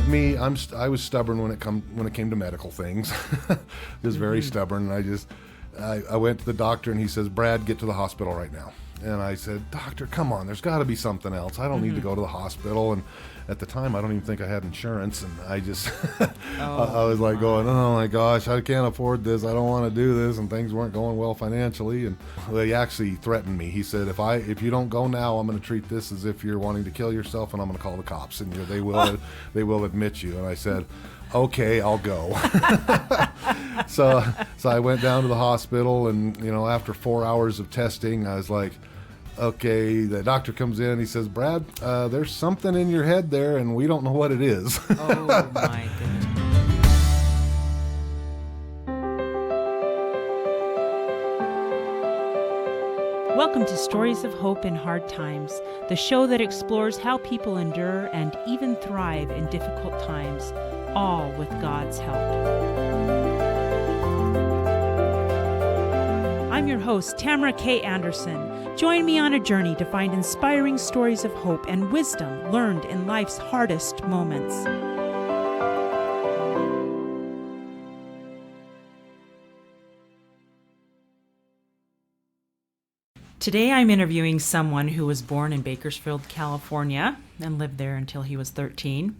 But me, I was stubborn when it came to medical things. I was very stubborn, and I went to the doctor, and he says, "Brad, get to the hospital right now." And I said, "Doctor, come on, there's got to be something else. I don't need to go to the hospital." And at the time, I don't even think I had insurance, and I just, I was like going, "Oh my gosh, I can't afford this. I don't want to do this," and things weren't going well financially. And he actually threatened me. He said, "If you don't go now, I'm going to treat this as if you're wanting to kill yourself, and I'm going to call the cops, and they will admit you." And I said, "Okay, I'll go." So I went down to the hospital, and after 4 hours of testing, I was like, okay, the doctor comes in, he says, "Brad, there's something in your head there, and we don't know what it is." Oh, my goodness. Welcome to Stories of Hope in Hard Times, the show that explores how people endure and even thrive in difficult times, all with God's help. I'm your host, Tamara K. Anderson. Join me on a journey to find inspiring stories of hope and wisdom learned in life's hardest moments. Today I'm interviewing someone who was born in Bakersfield, California, and lived there until he was 13.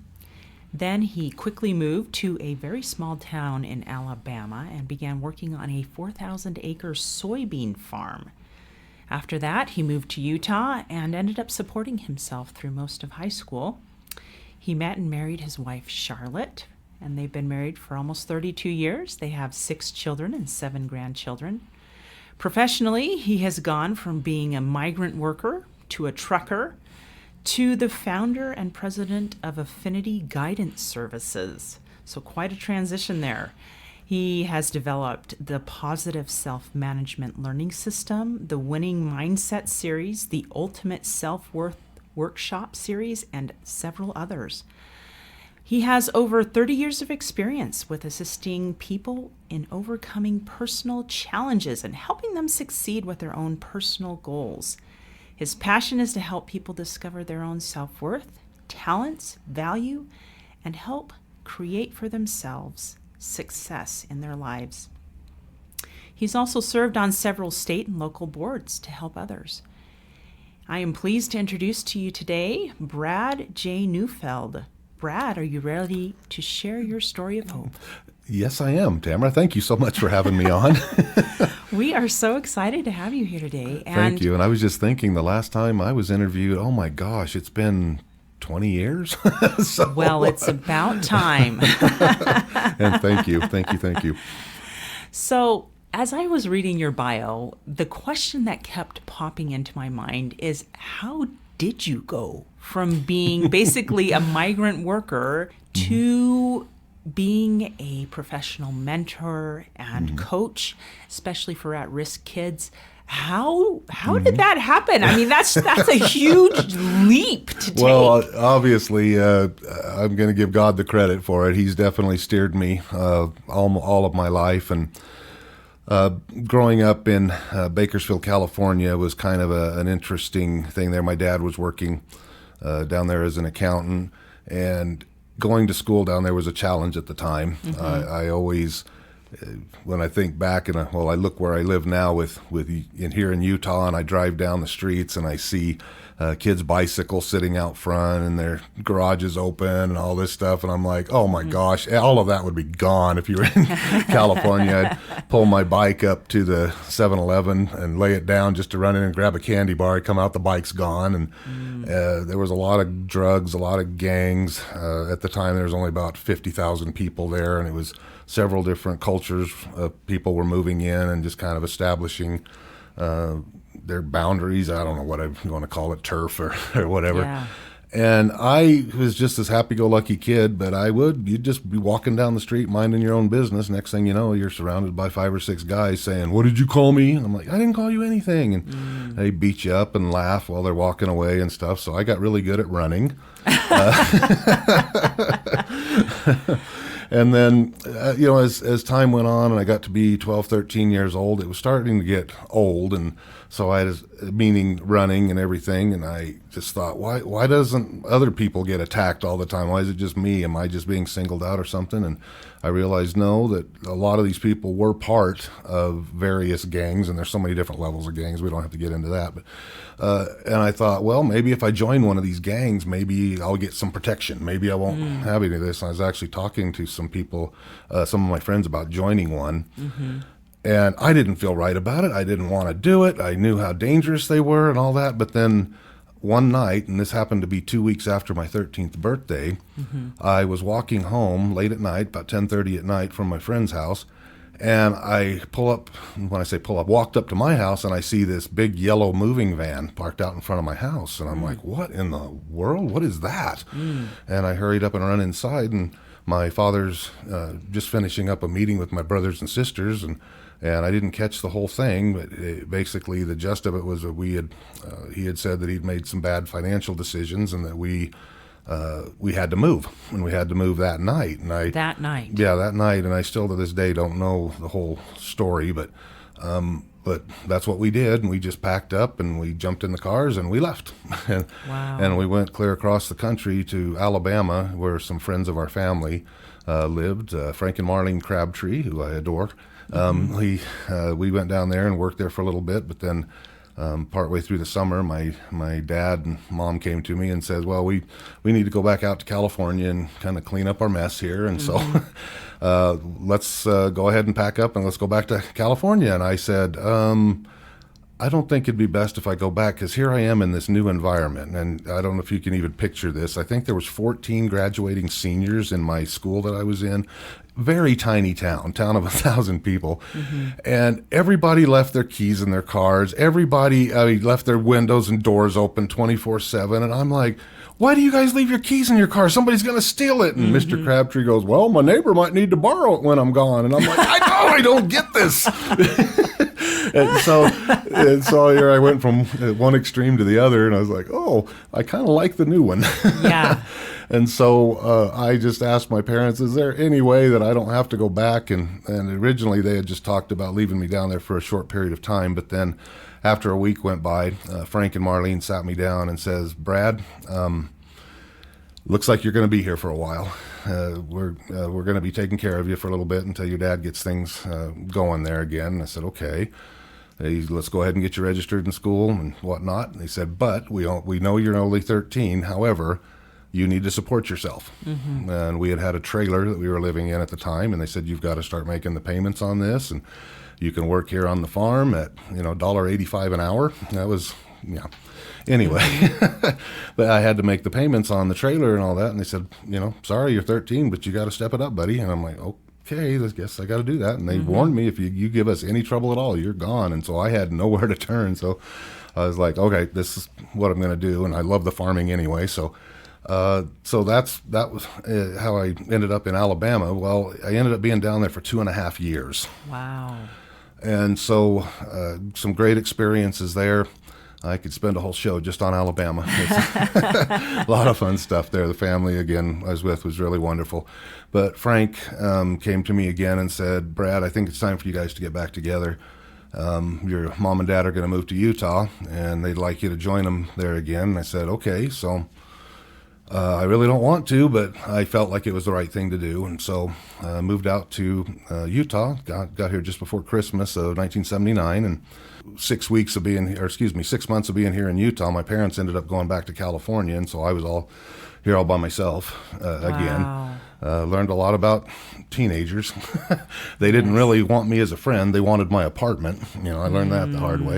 Then he quickly moved to a very small town in Alabama and began working on a 4,000-acre soybean farm. After that, he moved to Utah and ended up supporting himself through most of high school. He met and married his wife, Charlotte, and they've been married for almost 32 years. They have 6 children and 7 grandchildren. Professionally, he has gone from being a migrant worker to a trucker to the founder and president of Affinity Guidance Services. So quite a transition there. He has developed the Positive Self-Management Learning System, the Winning Mindset Series, the Ultimate Self-Worth Workshop Series, and several others. He has over 30 years of experience with assisting people in overcoming personal challenges and helping them succeed with their own personal goals. His passion is to help people discover their own self-worth, talents, value, and help create for themselves success in their lives. He's also served on several state and local boards to help others. I am pleased to introduce to you today Brad J. Neufeld. Brad, are you ready to share your story of hope? Yes, I am, Tamara. Thank you so much for having me on. We are so excited to have you here today. Thank you. And I was just thinking the last time I was interviewed, oh my gosh, it's been 20 years. Well, it's about time. And thank you. So, as I was reading your bio, the question that kept popping into my mind is, how did you go from being basically a migrant worker to being a professional mentor and coach, especially for at-risk kids? How did that happen? I mean, that's a huge leap to take. Well, obviously, I'm going to give God the credit for it. He's definitely steered me all of my life. And growing up in Bakersfield, California was kind of an interesting thing there. My dad was working down there as an accountant, and going to school down there was a challenge at the time. I always, when I think back, and I look where I live now with here in Utah, and I drive down the streets and I see kids' bicycles sitting out front and their garages open and all this stuff, and I'm like, oh my gosh, all of that would be gone if you were in California. I'd pull my bike up to the 7-Eleven and lay it down just to run in and grab a candy bar. I'd come out, the bike's gone, and there was a lot of drugs, a lot of gangs. At the time, there was only about 50,000 people there, and it was several different cultures. People were moving in and just kind of establishing their boundaries. I don't know what I'm going to call it, turf or whatever. Yeah. And I was just this happy-go-lucky kid, but you'd just be walking down the street minding your own business. Next thing you know, you're surrounded by 5 or 6 guys saying, "What did you call me?" And I'm like, "I didn't call you anything." And they beat you up and laugh while they're walking away and stuff. So I got really good at running. And then, as time went on and I got to be 12, 13 years old, it was starting to get old, and So I was meaning running and everything, and I just thought, why doesn't other people get attacked all the time? Why is it just me? Am I just being singled out or something? And I realized no, that a lot of these people were part of various gangs, and there's so many different levels of gangs. We don't have to get into that, but and I thought, well, maybe if I join one of these gangs, maybe I'll get some protection. Maybe I won't have any of this. And I was actually talking to some people, some of my friends, about joining one. And I didn't feel right about it. I didn't want to do it. I knew how dangerous they were and all that. But then one night, and this happened to be 2 weeks after my 13th birthday, I was walking home late at night, about 10:30 at night, from my friend's house. And I pull up, when I say pull up, walked up to my house, and I see this big yellow moving van parked out in front of my house. And I'm like, what in the world? What is that? And I hurried up and ran inside, and my father's just finishing up a meeting with my brothers and sisters, and I didn't catch the whole thing, but basically the gist of it was that he had said that he'd made some bad financial decisions, and that we had to move, and we had to move that night. And That night. Yeah, that night, and I still to this day don't know the whole story, but that's what we did, and we just packed up and we jumped in the cars and we left. Wow. And we went clear across the country to Alabama, where some friends of our family lived. Frank and Marlene Crabtree, who I adore. We went down there and worked there for a little bit, but then partway through the summer, my dad and mom came to me and said, well, we need to go back out to California and kind of clean up our mess here. And so let's go ahead and pack up and let's go back to California. And I said, I don't think it'd be best if I go back, because here I am in this new environment. And I don't know if you can even picture this. I think there was 14 graduating seniors in my school that I was in. Very tiny town of 1,000 people. And everybody left their keys in their cars. Everybody left their windows and doors open 24/7. And I'm like, why do you guys leave your keys in your car? Somebody's going to steal it. And Mr. Crabtree goes, well, my neighbor might need to borrow it when I'm gone. And I'm like, I know, I don't get this. And so here I went from one extreme to the other, and I was like, oh, I kind of like the new one. Yeah. And so I just asked my parents, is there any way that I don't have to go back? And originally they had just talked about leaving me down there for a short period of time. But then after a week went by, Frank and Marlene sat me down and says, Brad, looks like you're going to be here for a while. We're going to be taking care of you for a little bit until your dad gets things going there again. And I said, okay. Let's go ahead and get you registered in school and whatnot. And they said, but we know you're only 13. However, you need to support yourself. And we had a trailer that we were living in at the time, and they said, you've got to start making the payments on this, and you can work here on the farm at $1.85 an hour. That was, yeah. Anyway, but I had to make the payments on the trailer and all that, and they said, sorry, you're 13, but you got to step it up, buddy. And I'm like, okay, I guess I got to do that. And they warned me, if you give us any trouble at all, you're gone. And so I had nowhere to turn. So I was like, okay, this is what I'm going to do. And I love the farming anyway. So that was how I ended up in Alabama. Well, I ended up being down there for 2.5 years. Wow. And so some great experiences there. I could spend a whole show just on Alabama. A lot of fun stuff there. The family, again, I was with was really wonderful. But Frank came to me again and said, Brad, I think it's time for you guys to get back together. Your mom and dad are going to move to Utah, and they'd like you to join them there again. And I said, okay. So I really don't want to, but I felt like it was the right thing to do. And so I moved out to Utah, got here just before Christmas of 1979, and 6 months of being here in Utah, my parents ended up going back to California, and so I was all here all by myself again. Learned a lot about teenagers. They didn't really want me as a friend. They wanted my apartment. I learned that the hard way.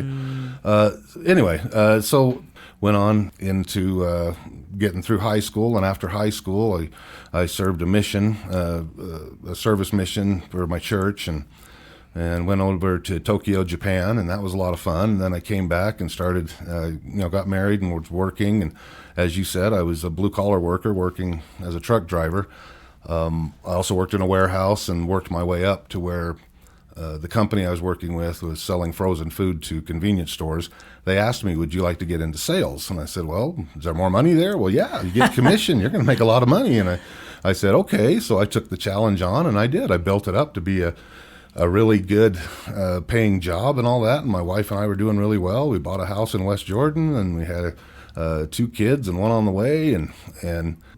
Anyway, so went on into getting through high school, and after high school, I served a mission, a service mission for my church, and went over to Tokyo, Japan, and that was a lot of fun. And then I came back and started, got married and was working. And as you said, I was a blue-collar worker working as a truck driver. I also worked in a warehouse and worked my way up to where the company I was working with was selling frozen food to convenience stores. They asked me, would you like to get into sales? And I said, well, is there more money there? Well, yeah, you get commission. You're going to make a lot of money. And I said, okay. So I took the challenge on, and I did. I built it up to be a a really good paying job and all that. And my wife and I were doing really well. We bought a house in West Jordan, and we had 2 kids and one on the way.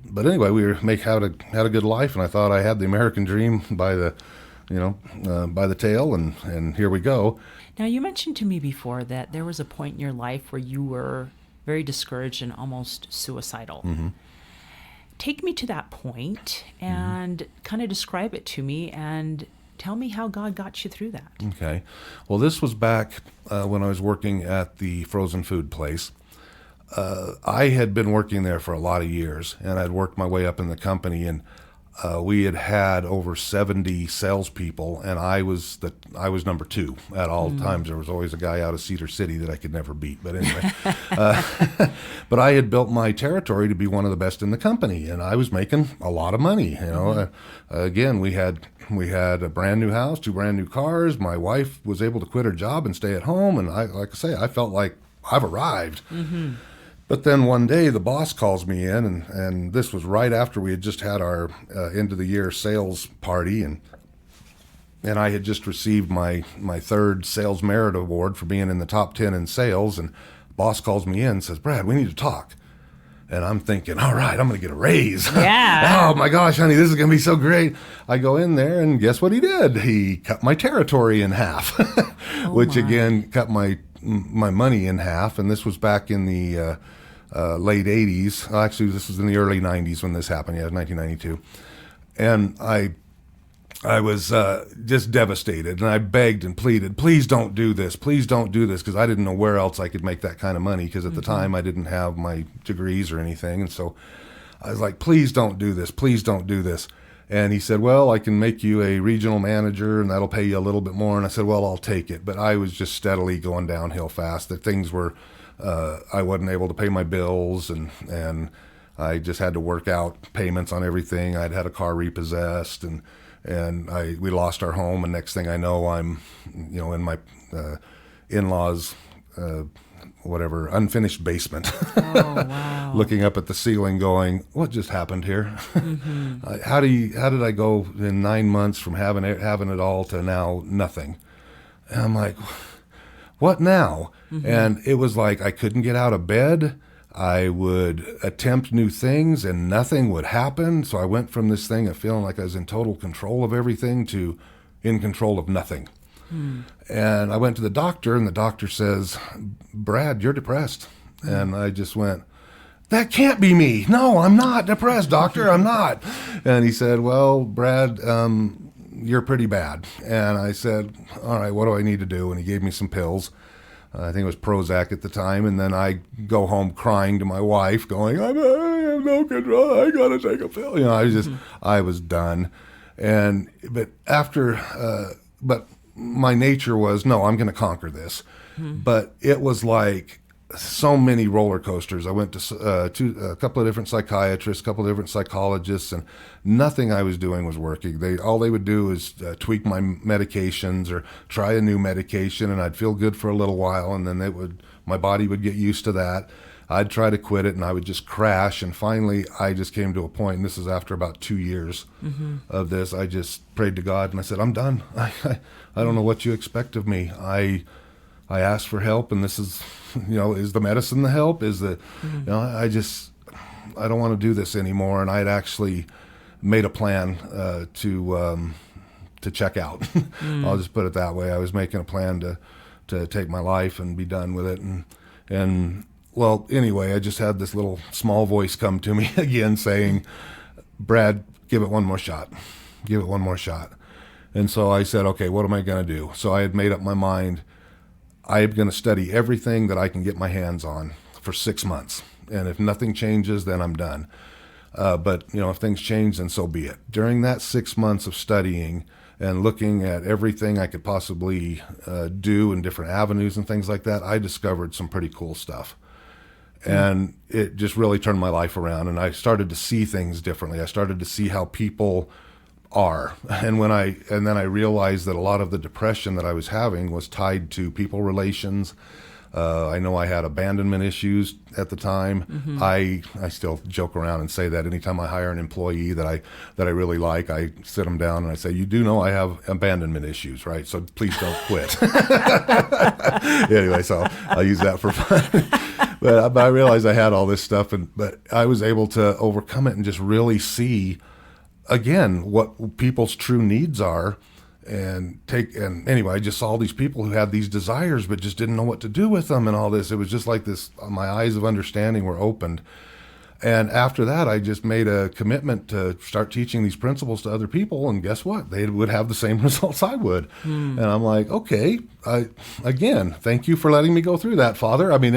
But anyway, we had a good life, and I thought I had the American dream by the by the tail, and here we go. Now, you mentioned to me before that there was a point in your life where you were very discouraged and almost suicidal. Mm-hmm. Take me to that point and kind of describe it to me and tell me how God got you through that. Okay. Well, this was back when I was working at the frozen food place. I had been working there for a lot of years, and I'd worked my way up in the company, and we had over 70 salespeople, and I was number 2 at all times. There was always a guy out of Cedar City that I could never beat. But anyway, but I had built my territory to be one of the best in the company, and I was making a lot of money. Again, we had a brand new house, 2 brand new cars. My wife was able to quit her job and stay at home, and I felt like I've arrived. Mm-hmm. But then one day the boss calls me in, and this was right after we had just had our end of the year sales party, and I had just received my 3rd sales merit award for being in the top 10 in sales. And boss calls me in and says, "Brad, we need to talk." And I'm thinking, all right, I'm going to get a raise. Yeah. Oh my gosh, honey, this is going to be so great. I go in there, and guess what he did? He cut my territory in half, which again cut my money in half. And this was back in the late 80s. Actually, this was in the early 90s when this happened. Yeah, it was 1992. And I was just devastated, and I begged and pleaded, "Please don't do this. Please don't do this," because I didn't know where else I could make that kind of money, because at the time I didn't have my degrees or anything. And so I was like, "Please don't do this. Please don't do this." And he said, "Well, I can make you a regional manager, and that'll pay you a little bit more." And I said, "Well, I'll take it." But I was just steadily going downhill fast. That things were, I wasn't able to pay my bills, and I just had to work out payments on everything. I'd had a car repossessed, and we lost our home. And next thing I know, I'm, in my in-laws' unfinished basement. Oh, wow. Looking up at the ceiling going, "What just happened here?" Mm-hmm. How did I go in 9 months from having it all to now nothing? And I'm like, what now? Mm-hmm. And it was like I couldn't get out of bed. I would attempt new things and nothing would happen. So I went from this thing of feeling like I was in total control of everything to in control of nothing. And I went to the doctor, and the doctor says, "Brad, you're depressed." And I just went, "That can't be me. No, I'm not depressed, doctor. I'm not." And he said, "Well, Brad, you're pretty bad." And I said, "All right, what do I need to do?" And he gave me some pills. I think it was Prozac at the time. And then I go home crying to my wife, going, I have no control. I got to take a pill. I was done. But my nature was, no, I'm going to conquer this. But it was like so many roller coasters. I went to a couple of different psychiatrists, a couple of different psychologists, and nothing I was doing was working. All they would do is tweak my medications or try a new medication, and I'd feel good for a little while, and then my body would get used to that. I'd try to quit it, and I would just crash. And finally, I just came to a point, and this is after about 2 years of this. I just prayed to God, and I said, "I'm done. I don't know what you expect of me. I asked for help, and this is, is the medicine the help? Is the, I don't want to do this anymore." And I'd actually made a plan to check out. I'll just put it that way. I was making a plan to take my life and be done with it. And well, anyway, I just had this little small voice come to me again saying, "Brad, give it one more shot. Give it one more shot." And so I said, okay, what am I going to do? So I had made up my mind. I'm going to study everything that I can get my hands on for 6 months. And if nothing changes, then I'm done. But if things change, then so be it. During that 6 months of studying and looking at everything I could possibly do in different avenues and things like that, I discovered some pretty cool stuff. And it just really turned my life around. And I started to see things differently. I started to see how people are. And then I realized that a lot of the depression that I was having was tied to people relations, I know I had abandonment issues at the time. I still joke around and say that anytime I hire an employee that I really like, I sit them down and I say, you do know I have abandonment issues, right? So please don't quit. Anyway, so I'll use that for fun. But I realized I had all this stuff, but I was able to overcome it and just really see, again, what people's true needs are. And anyway, I just saw all these people who had these desires but just didn't know what to do with them and all this. It was just like this, my eyes of understanding were opened. And after that, I just made a commitment to start teaching these principles to other people. And guess what? They would have the same results I would. And I'm like, okay, again, thank you for letting me go through that, Father. I mean,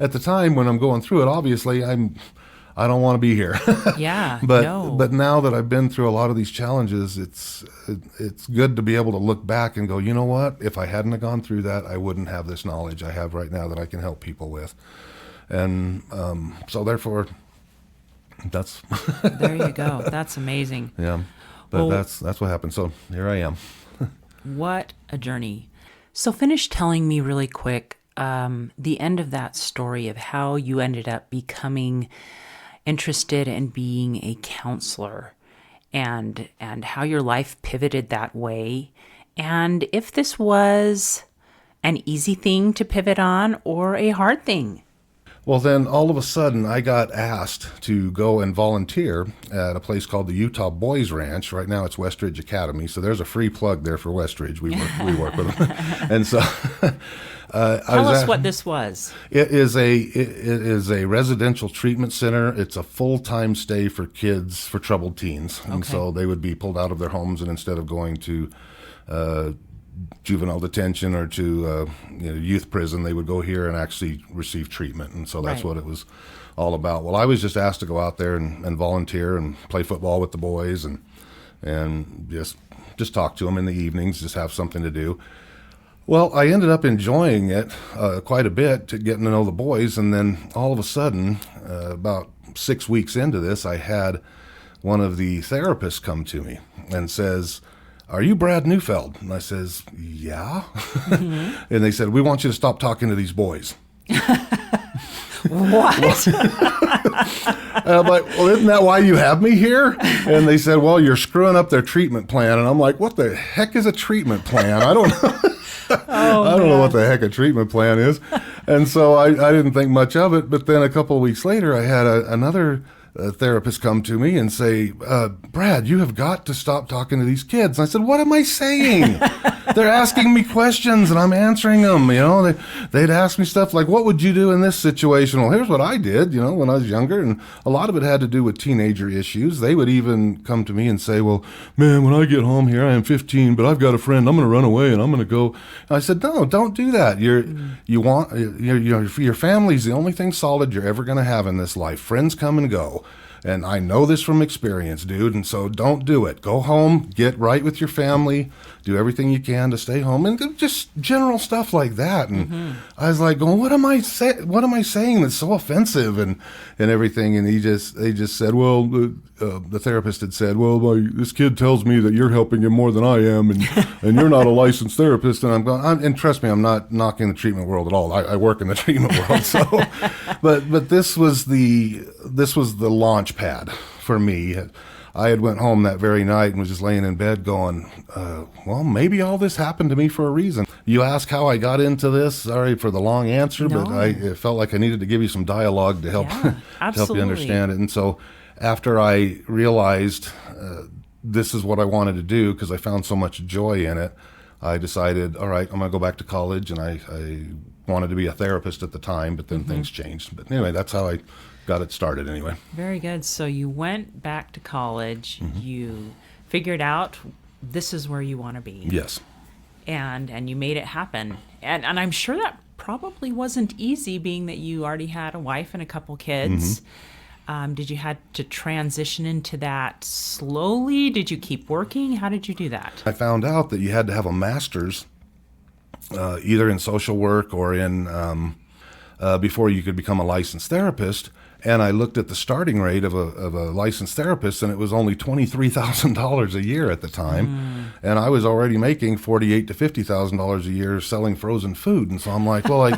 at the time when I'm going through it, obviously I don't want to be here. Yeah, but now that I've been through a lot of these challenges, it's good to be able to look back and go, you know what? If I hadn't have gone through that, I wouldn't have this knowledge I have right now that I can help people with. And so therefore, that's there you go. That's amazing. Yeah, but that's what happened. So here I am. What a journey. So finish telling me really quick the end of that story of how you ended up becoming interested in being a counselor and how your life pivoted that way, and if this was an easy thing to pivot on or a hard thing. Well, then all of a sudden I got asked to go and volunteer at a place called the Utah Boys Ranch. Right now it's Westridge Academy, so there's a free plug there for Westridge. We work with them. And so tell us what this was. It is a residential treatment center. It's a full-time stay for kids, for troubled teens. And so they would be pulled out of their homes, and instead of going to juvenile detention or to youth prison, they would go here and actually receive treatment. And so that's what it was all about. Well, I was just asked to go out there and volunteer and play football with the boys and just talk to them in the evenings, just have something to do. Well, I ended up enjoying it quite a bit, getting to know the boys, and then all of a sudden, about 6 weeks into this, I had one of the therapists come to me and says, "Are you Brad Neufeld?" And I says, "Yeah." And they said, "We want you to stop talking to these boys." What? And I'm like, "Well, isn't that why you have me here?" And they said, "Well, you're screwing up their treatment plan." And I'm like, "What the heck is a treatment plan? I don't know." I don't know what the heck a treatment plan is. And so I didn't think much of it. But then a couple of weeks later, I had another therapist come to me and say, "Brad, you have got to stop talking to these kids." And I said, "What am I saying?" They're asking me questions and I'm answering them. They'd ask me stuff like, "What would you do in this situation?" Well, here's what I did, when I was younger. And a lot of it had to do with teenager issues. They would even come to me and say, "Well, man, when I get home here, I am 15, but I've got a friend. I'm going to run away and I'm going to go." And I said, "No, don't do that. Your family's the only thing solid you're ever going to have in this life. Friends come and go. And I know this from experience, dude. And so don't do it. Go home, get right with your family, do everything you can to stay home," and just general stuff like that. And I was like, going, what am I saying that's so offensive and everything? And they just said, well, the therapist had said, "Well, this kid tells me that you're helping him more than I am, and you're not a licensed therapist." And I'm going, and trust me, I'm not knocking the treatment world at all. I work in the treatment world, so. But this was the launch pad for me. I had went home that very night and was just laying in bed going, well, maybe all this happened to me for a reason. You ask how I got into this. Sorry for the long answer, No. but it felt like I needed to give you some dialogue to help, to help you understand it. And so after I realized this is what I wanted to do, because I found so much joy in it, I decided, all right, I'm going to go back to college. And I wanted to be a therapist at the time, but then things changed. But anyway, that's how I got it started anyway. Very good. So you went back to college. You figured out this is where you want to be. Yes. And you made it happen. And I'm sure that probably wasn't easy, being that you already had a wife and a couple kids. Did you had to transition into that slowly? Did you keep working? How did you do that? I found out that you had to have a master's either in social work or in before you could become a licensed therapist. And I looked at the starting rate of a licensed therapist, and it was only $23,000 a year at the time. And I was already making $48,000 to $50,000 a year selling frozen food. And so I'm like, well,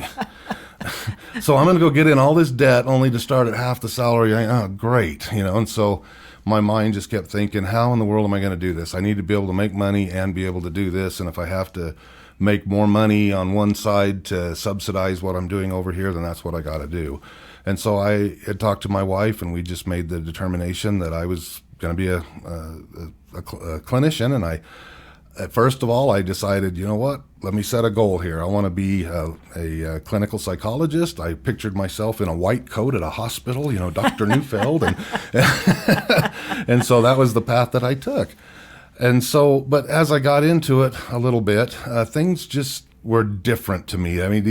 So I'm going to go get in all this debt only to start at half the salary. Oh, great. And so my mind just kept thinking, how in the world am I going to do this? I need to be able to make money and be able to do this. And if I have to make more money on one side to subsidize what I'm doing over here, then that's what I got to do. And so I had talked to my wife, and we just made the determination that I was going to be a clinician. And first of all, I decided, you know what? Let me set a goal here. I want to be a clinical psychologist. I pictured myself in a white coat at a hospital, Dr. Neufeld. And so that was the path that I took. And so, but as I got into it a little bit, things just were different to me. I mean,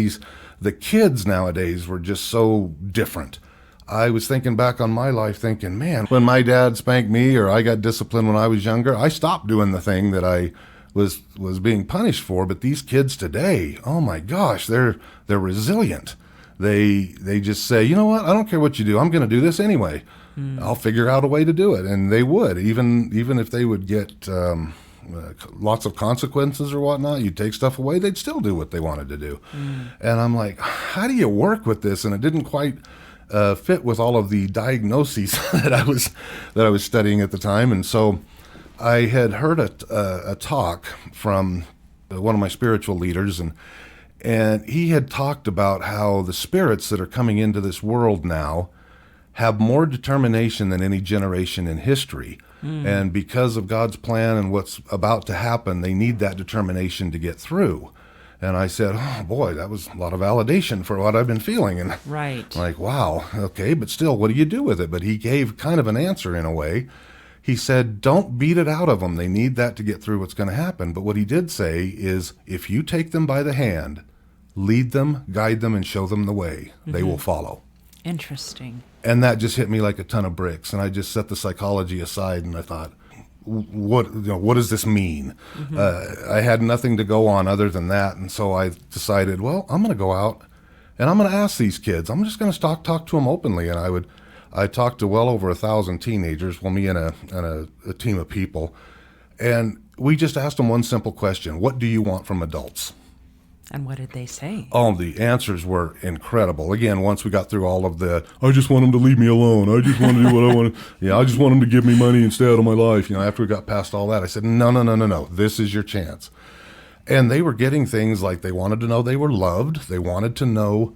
the kids nowadays were just so different. I was thinking back on my life thinking, man, when my dad spanked me or I got disciplined when I was younger, I stopped doing the thing that I was being punished for. But these kids today, oh my gosh, they're resilient. They just say, you know what, I don't care what you do, I'm going to do this anyway. I'll figure out a way to do it. And they would, even if they would get lots of consequences or whatnot, you'd take stuff away, they'd still do what they wanted to do. And I'm like, how do you work with this? And it didn't quite fit with all of the diagnoses that I was studying at the time. And so I had heard a talk from one of my spiritual leaders, and he had talked about how the spirits that are coming into this world now have more determination than any generation in history. And because of God's plan and what's about to happen, they need that determination to get through. And I said, oh boy, that was a lot of validation for what I've been feeling. And Right. like, wow, okay, but still, what do you do with it? But he gave kind of an answer in a way. He said, don't beat it out of them. They need that to get through what's going to happen. But what he did say is, if you take them by the hand, lead them, guide them, and show them the way, they will follow. Interesting. And that just hit me like a ton of bricks. And I just set the psychology aside, and I thought, what does this mean? I had nothing to go on other than that. And so I decided, well, I'm going to go out and I'm going to ask these kids. I'm just going to talk to them openly. And I talked to well over 1,000 teenagers, well, me and a team of people. And we just asked them one simple question: what do you want from adults? And what did they say? Oh, the answers were incredible. Again, once we got through all of I just want them to leave me alone. I just want to do what I want to. I just want them to give me money and stay out of my life. After we got past all that, I said, no. This is your chance. And they were getting things like they wanted to know they were loved. They wanted to know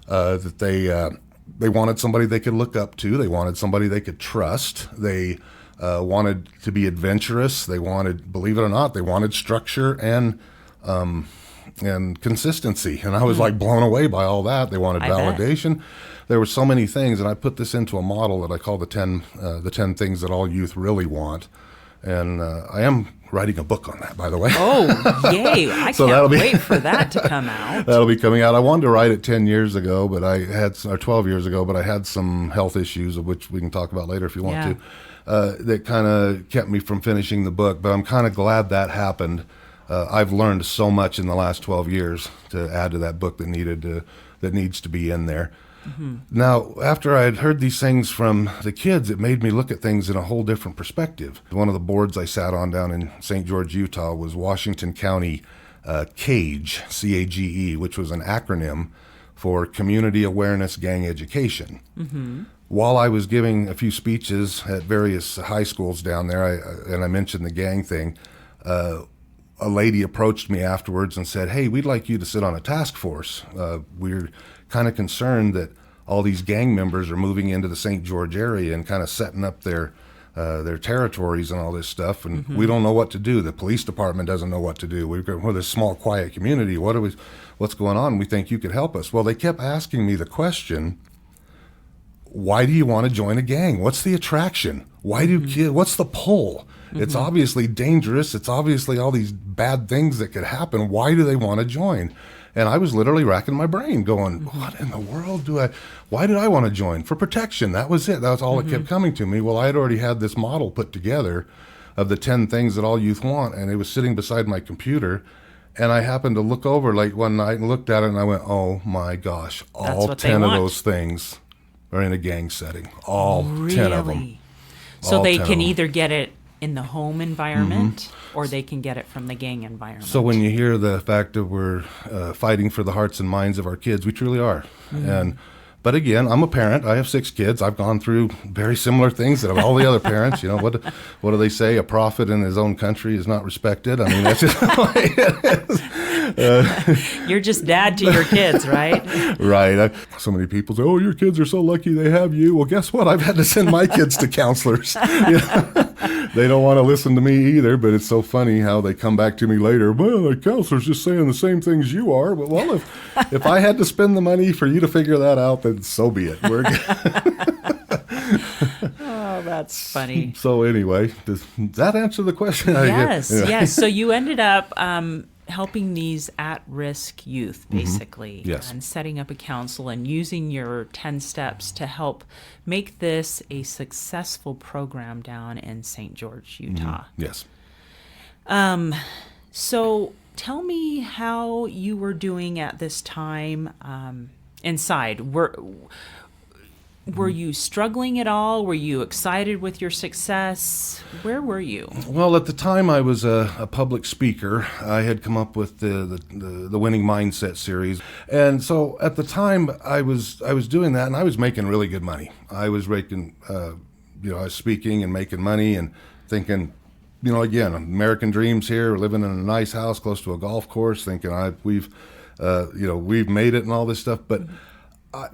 that they wanted somebody they could look up to. They wanted somebody they could trust. They wanted to be adventurous. They wanted, believe it or not, they wanted structure and consistency. And I was like blown away by all that. They wanted validation. There were so many things, and I put this into a model that I call the 10 things that all youth really want. And I am writing a book on that, by the way. Oh, yay. I can't wait for that to come out. That'll be coming out. I wanted to write it 10 years ago, but or 12 years ago, but I had some health issues, of which we can talk about later if you want to, that kind of kept me from finishing the book. But I'm kind of glad that happened. I've learned so much in the last 12 years to add to that book that needs to be in there. Now, after I had heard these things from the kids, it made me look at things in a whole different perspective. One of the boards I sat on down in St. George, Utah, was Washington County CAGE, C-A-G-E, which was an acronym for Community Awareness Gang Education. While I was giving a few speeches at various high schools down there, and I mentioned the gang thing, a lady approached me afterwards and said, hey, we'd like you to sit on a task force. We're kind of concerned that all these gang members are moving into the St. George area and kind of setting up their territories and all this stuff, and we don't know what to do. The police department doesn't know what to do. We're this small, quiet community. What's going on? We think you could help us. Well, they kept asking me the question, why do you want to join a gang? What's the attraction? What's the pull? It's obviously dangerous. It's obviously all these bad things that could happen. Why do they want to join? And I was literally racking my brain going, what in the world why did I want to join? For protection. That was it. That was all that kept coming to me. Well, I had already had this model put together of the 10 things that all youth want, and it was sitting beside my computer. And I happened to look over late one night and looked at it, and I went, oh my gosh, all 10 of those things are in a gang setting. All 10 of them. So they can either get it in the home environment, or they can get it from the gang environment. So when you hear the fact that we're fighting for the hearts and minds of our kids, we truly are. But again, I'm a parent. I have 6 kids. I've gone through very similar things that all the other parents. You know, what do they say? A prophet in his own country is not respected. I mean, that's just the way it is. You're just dad to your kids, right? Right. So many people say, "Oh, your kids are so lucky they have you." Well, guess what? I've had to send my kids to counselors. You know? They don't want to listen to me either, but it's so funny how they come back to me later. Well, the counselor's just saying the same things you are. But well, if I had to spend the money for you to figure that out, then so be it. We're Oh, that's funny. So anyway, does that answer the question? Yes, Yeah. yes. So you ended up helping these at-risk youth, basically, Yes. and setting up a council and using your 10 steps to help make this a successful program down in St. George, Utah. Yes. So tell me how you were doing at this time inside. Were you struggling at all? Were you excited with your success? Where were you? Well, at the time, I was a public speaker. I had come up with the Winning Mindset series, and so at the time, I was doing that, and I was making really good money. I was making, I was speaking and making money, and thinking, again, American dreams here, living in a nice house close to a golf course, thinking we've made it and all this stuff, but.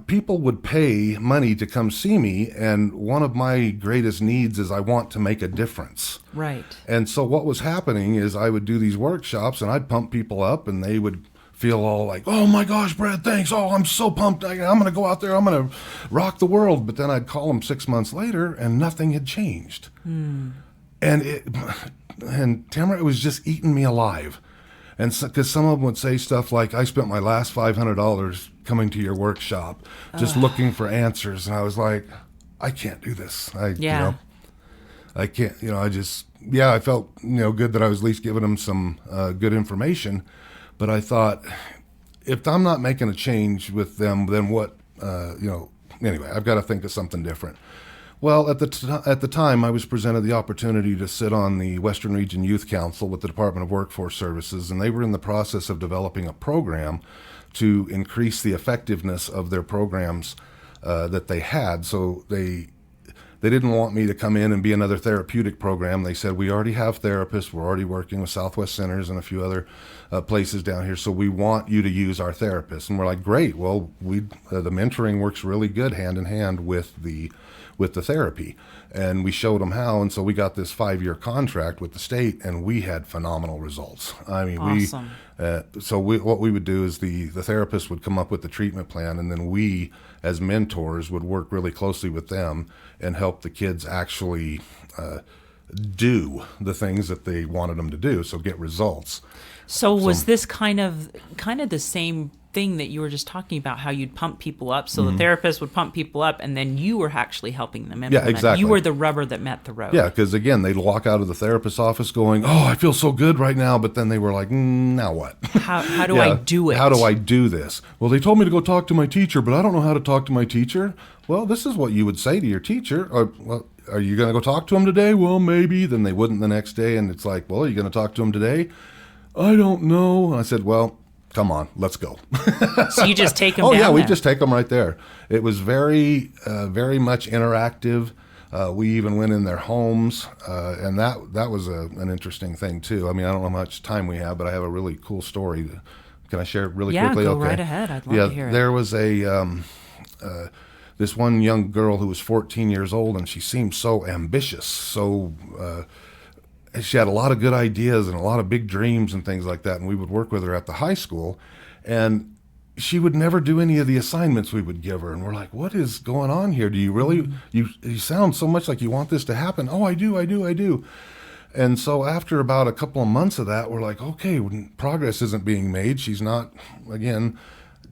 People would pay money to come see me, and one of my greatest needs is I want to make a difference. Right. And so what was happening is I would do these workshops, and I'd pump people up, and they would feel all like, "Oh my gosh, Brad, thanks. Oh, I'm so pumped. I'm going to go out there. I'm going to rock the world." But then I'd call them 6 months later, and nothing had changed. And Tamara, it was just eating me alive. And because some of them would say stuff like, "I spent my last $500 coming to your workshop, just looking for answers." And I was like, I can't do this. I can't, I felt, good that I was at least giving them some good information. But I thought, if I'm not making a change with them, then what, anyway, I've got to think of something different. Well, at the time, I was presented the opportunity to sit on the Western Region Youth Council with the Department of Workforce Services, and they were in the process of developing a program to increase the effectiveness of their programs that they had. So they didn't want me to come in and be another therapeutic program. They said, "We already have therapists. We're already working with Southwest Centers and a few other places down here. So we want you to use our therapists." And we're like, "Great. Well, the mentoring works really good hand in hand with the therapy." And we showed them how, and so we got this 5-year contract with the state, and we had phenomenal results. I mean, awesome. What we would do is the therapist would come up with the treatment plan, and then we, as mentors, would work really closely with them and help the kids actually do the things that they wanted them to do, so get results. So was this kind of the same thing that you were just talking about, how you'd pump people up, so the therapist would pump people up, and then you were actually helping them implement. Yeah, exactly. You were the rubber that met the road. Yeah, because again, they'd walk out of the therapist's office going, "Oh, I feel so good right now," but then they were like, "Now what? How do I do it? How do I do this?" "Well, they told me to go talk to my teacher, but I don't know how to talk to my teacher." Well, this is what you would say to your teacher. Well, are you going to go talk to him today? Well, maybe. Then they wouldn't the next day, and it's like, "Well, are you going to talk to him today?" "I don't know." And I said, "Well, come on, let's go." So you just take them down? Oh, yeah, we there. just take them right there. It was very, very much interactive. We even went in their homes, and that was an interesting thing, too. I mean, I don't know how much time we have, but I have a really cool story. Can I share it really quickly? Yeah, go okay. right ahead. I'd love to hear it. There was this one young girl who was 14 years old, and she seemed so ambitious, she had a lot of good ideas and a lot of big dreams and things like that, and we would work with her at the high school, and she would never do any of the assignments we would give her, and we're like, "What is going on here? Do you really, you sound so much like you want this to happen." "Oh, I do. And so after about a couple of months of that, we're like, okay, progress isn't being made. She's not, again,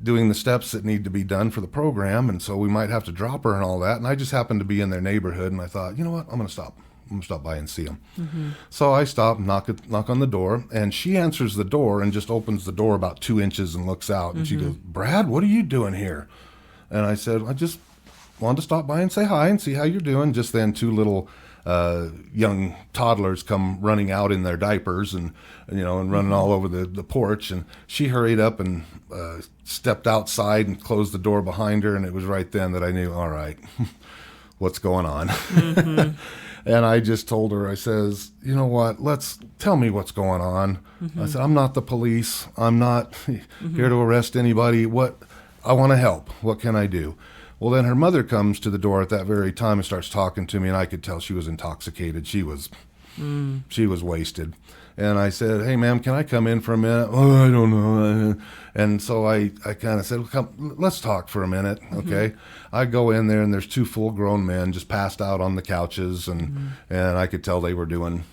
doing the steps that need to be done for the program, and so we might have to drop her and all that. And I just happened to be in their neighborhood, and I thought, you know what, I'm going to stop by and see them. So I stop, knock on the door, and she answers the door and just opens the door about 2 inches and looks out. And she goes, "Brad, what are you doing here?" And I said, "I just wanted to stop by and say hi and see how you're doing." Just then, 2 little young toddlers come running out in their diapers and running all over the porch. And she hurried up and stepped outside and closed the door behind her. And it was right then that I knew, all right, what's going on? Mm-hmm. And I just told her, I says, you know what, tell me what's going on. Mm-hmm. I said, I'm not the police. I'm not here to arrest anybody. I want to help. What can I do? Well, then her mother comes to the door at that very time and starts talking to me, and I could tell she was intoxicated. She was wasted. And I said, hey, ma'am, can I come in for a minute? Oh, I don't know. And so I kind of said, well, come, let's talk for a minute, okay? Mm-hmm. I go in there, and there's two full-grown men just passed out on the couches, and I could tell they were doing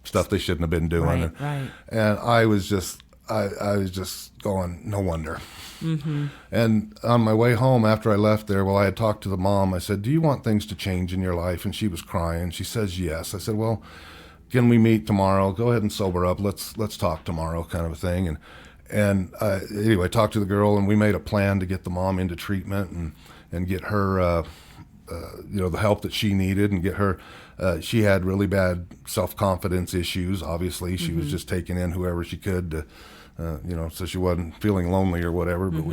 stuff they shouldn't have been doing. Right. And I was just going, no wonder. Mm-hmm. And on my way home after I left there, I had talked to the mom. I said, do you want things to change in your life? And she was crying. She says, yes. I said, well, can we meet tomorrow? Go ahead and sober up. Let's talk tomorrow, kind of a thing. And anyway, I talked to the girl, and we made a plan to get the mom into treatment and get her, the help that she needed, and get her. She had really bad self-confidence issues. Obviously, she was just taking in whoever she could to. So she wasn't feeling lonely or whatever, but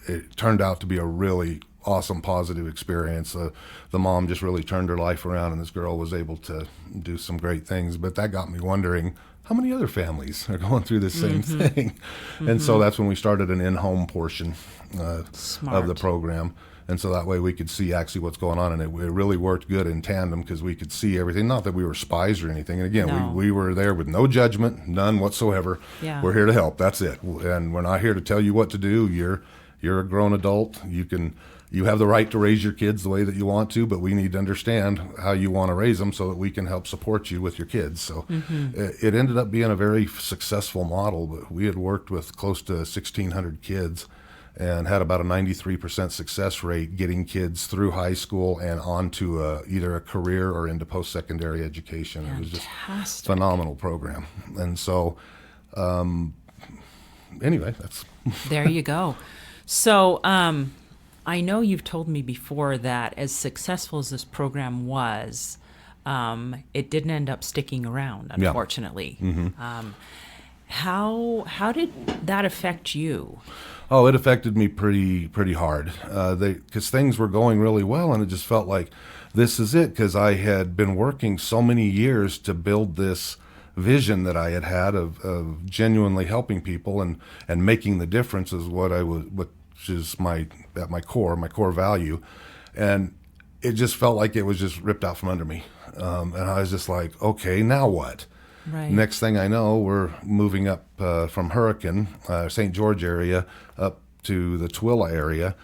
it turned out to be a really awesome, positive experience. The mom just really turned her life around, and this girl was able to do some great things. But that got me wondering, how many other families are going through this same thing? And so that's when we started an in-home portion of the program. And so that way we could see actually what's going on. And it really worked good in tandem because we could see everything. Not that we were spies or anything. And again, we were there with no judgment, none whatsoever. Yeah. We're here to help. That's it. And we're not here to tell you what to do. You're a grown adult. You have the right to raise your kids the way that you want to, but we need to understand how you want to raise them so that we can help support you with your kids. So it ended up being a very successful model. But we had worked with close to 1,600 kids and had about a 93% success rate getting kids through high school and onto either a career or into post-secondary education. Fantastic. It was just a phenomenal program. And so, anyway, that's... There you go. So, I know you've told me before that as successful as this program was, it didn't end up sticking around, unfortunately. Yeah. Mm-hmm. How did that affect you? Oh, it affected me pretty hard because things were going really well, and it just felt like this is it, because I had been working so many years to build this vision that I had of genuinely helping people and making the difference is which is at my core value, and it just felt like it was just ripped out from under me, and I was just like, okay, now what? Right. Next thing I know, we're moving up from Hurricane, St. George area, up to the Tooele area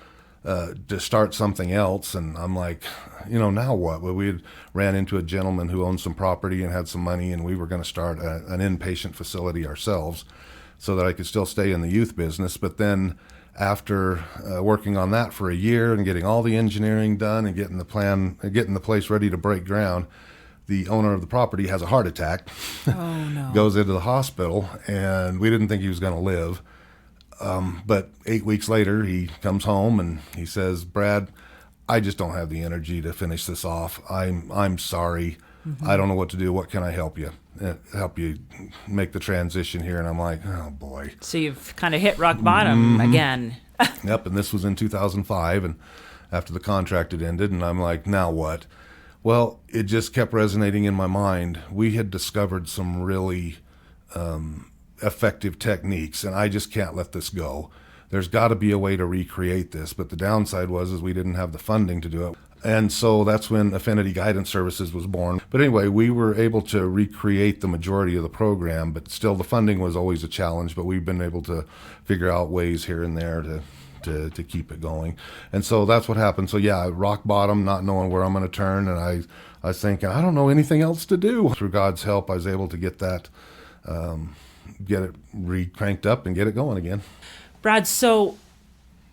to start something else. And I'm like, now what? Well, we had ran into a gentleman who owned some property and had some money, and we were going to start an inpatient facility ourselves so that I could still stay in the youth business. But then after working on that for a year and getting all the engineering done and getting the place ready to break ground, the owner of the property has a heart attack, goes into the hospital, and we didn't think he was going to live. But 8 weeks later, he comes home and he says, Brad, I just don't have the energy to finish this off. I'm sorry. Mm-hmm. I don't know what to do. What can I help you? Help you make the transition here? And I'm like, oh, boy. So you've kind of hit rock bottom again. Yep, and this was in 2005, and after the contract had ended, and I'm like, now what? Well, it just kept resonating in my mind. We had discovered some really effective techniques, and I just can't let this go. There's got to be a way to recreate this, but the downside was we didn't have the funding to do it. And so that's when Affinity Guidance Services was born. But anyway, we were able to recreate the majority of the program, but still the funding was always a challenge, but we've been able to figure out ways here and there to keep it going. And so that's what happened. So yeah, rock bottom, not knowing where I'm going to turn, and I was thinking, I don't know anything else to do. Through God's help, I was able to get that, get it cranked up and get it going again. Brad, so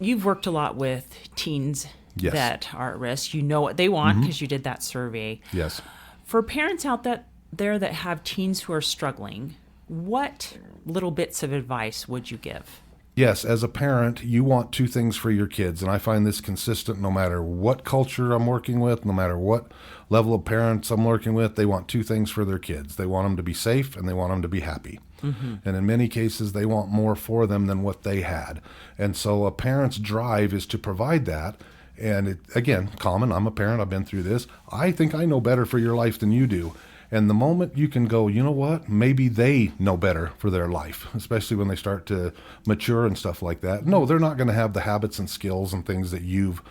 you've worked a lot with teens that are at risk. You know what they want because you did that survey. Yes. For parents out there that have teens who are struggling, what little bits of advice would you give? Yes, as a parent, you want two things for your kids, and I find this consistent no matter what culture I'm working with, no matter what level of parents I'm working with. They want two things for their kids. They want them to be safe, and they want them to be happy. And in many cases, they want more for them than what they had. And so a parent's drive is to provide that. And it, again, common, I'm a parent, I've been through this. I think I know better for your life than you do. And the moment you can go, you know what, maybe they know better for their life, especially when they start to mature and stuff like that. No, they're not going to have the habits and skills and things that you've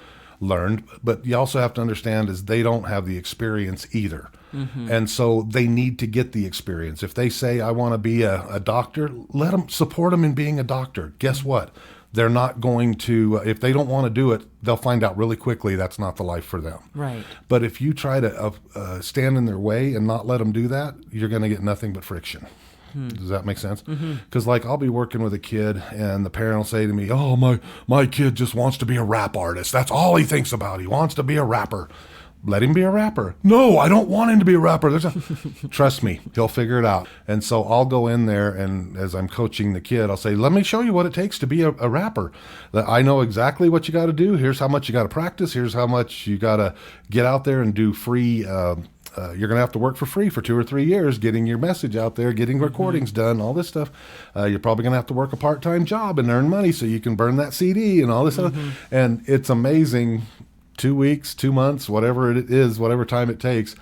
learned, but you also have to understand is they don't have the experience either. And so they need to get the experience. If they say, I want to be a doctor, let them support them in being a doctor. Guess what? They're not going to, if they don't want to do it, they'll find out really quickly that's not the life for them. Right. But if you try to stand in their way and not let them do that, you're going to get nothing but friction. Does that make sense? Because like I'll be working with a kid and the parent will say to me, oh, my kid just wants to be a rap artist. That's all he thinks about. He wants to be a rapper. Let him be a rapper. No, I don't want him to be a rapper. Trust me, he'll figure it out. And so I'll go in there, and as I'm coaching the kid, I'll say, let me show you what it takes to be a rapper. I know exactly what you got to do. Here's how much you got to practice. Here's how much you got to get out there and do free. You're going to have to work for free for 2 or 3 years, getting your message out there, getting recordings done, all this stuff. You're probably going to have to work a part-time job and earn money so you can burn that CD and all this stuff. And it's amazing. 2 weeks, 2 months, whatever it is, whatever time it takes,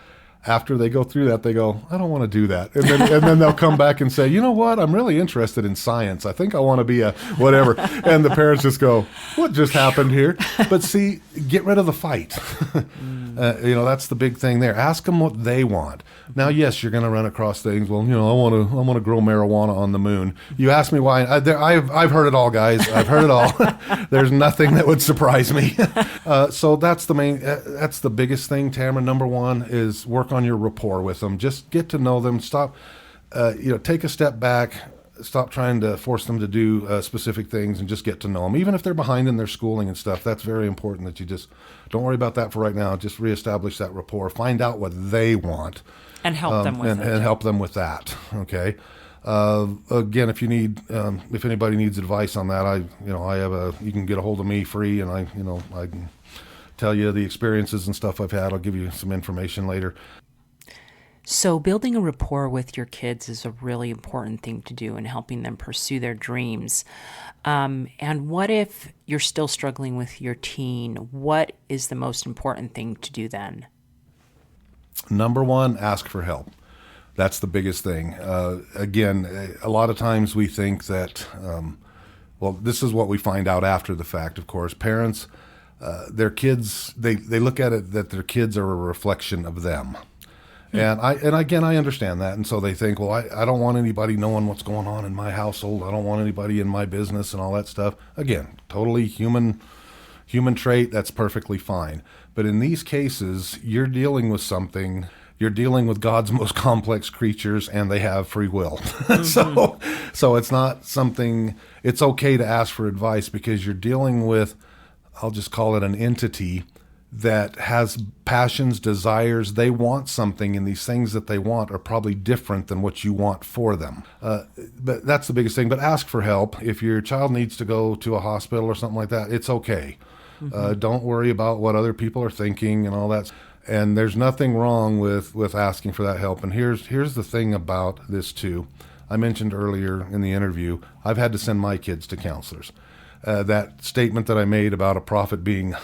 after they go through that, they go, I don't want to do that. And then they'll come back and say, you know what? I'm really interested in science. I think I want to be a whatever. And the parents just go, what just happened here? But see, get rid of the fight. That's the big thing there. Ask them what they want. Now, yes, you're going to run across things. Well, I want to grow marijuana on the moon. You ask me why. I've heard it all, guys. I've heard it all. There's nothing that would surprise me. So that's the biggest thing, Tamara. Number one is work on your rapport with them. Just get to know them. Stop, take a step back. Stop trying to force them to do specific things and just get to know them. Even if they're behind in their schooling and stuff, that's very important that you just don't worry about that for right now. Just reestablish that rapport. Find out what they want. And help them with it. And help them with that. Okay. Again, if anybody needs advice on that, you can get a hold of me free, and I can tell you the experiences and stuff I've had. I'll give you some information later. So building a rapport with your kids is a really important thing to do in helping them pursue their dreams. And what if you're still struggling with your teen? What is the most important thing to do then? Number one, ask for help. That's the biggest thing. Again, a lot of times we think that, this is what we find out after the fact, of course. Parents, their kids, they look at it that their kids are a reflection of them. And I understand that. And so they think, well, I don't want anybody knowing what's going on in my household. I don't want anybody in my business and all that stuff. Again, totally human trait. That's perfectly fine. But in these cases, you're dealing with something. You're dealing with God's most complex creatures, and they have free will. So it's not something. It's okay to ask for advice because you're dealing with, I'll just call it an entity that has passions, desires. They want something, and these things that they want are probably different than what you want for them. But that's the biggest thing. But ask for help. If your child needs to go to a hospital or something like that, it's okay. Don't worry about what other people are thinking and all that. And there's nothing wrong with asking for that help. And here's the thing about this too. I mentioned earlier in the interview, I've had to send my kids to counselors. That statement that I made about a prophet being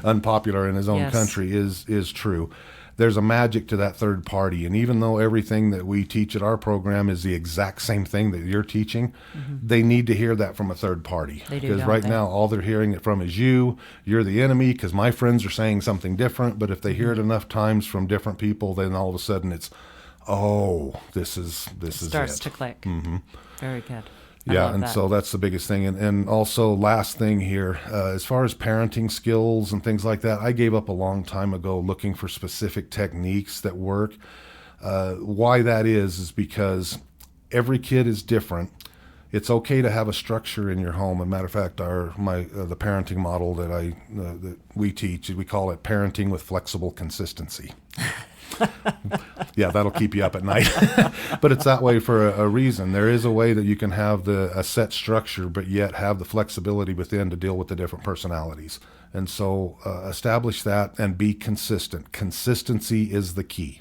unpopular in his own country is true. There's a magic to that third party. And even though everything that we teach at our program is the exact same thing that you're teaching, they need to hear that from a third party. Because right now, all they're hearing it from is you're the enemy, because my friends are saying something different. But if they hear it enough times from different people, then all of a sudden it's, this is it. Starts to click. Very good. So that's the biggest thing. And also, last thing here, as far as parenting skills and things like that, I gave up a long time ago looking for specific techniques that work. Why that is because every kid is different. It's okay to have a structure in your home. As a matter of fact, the parenting model that we teach, we call it parenting with flexible consistency. Yeah, that'll keep you up at night. But it's that way for a reason. There is a way that you can have a set structure, but yet have the flexibility within to deal with the different personalities. And so establish that and be consistent. Consistency is the key.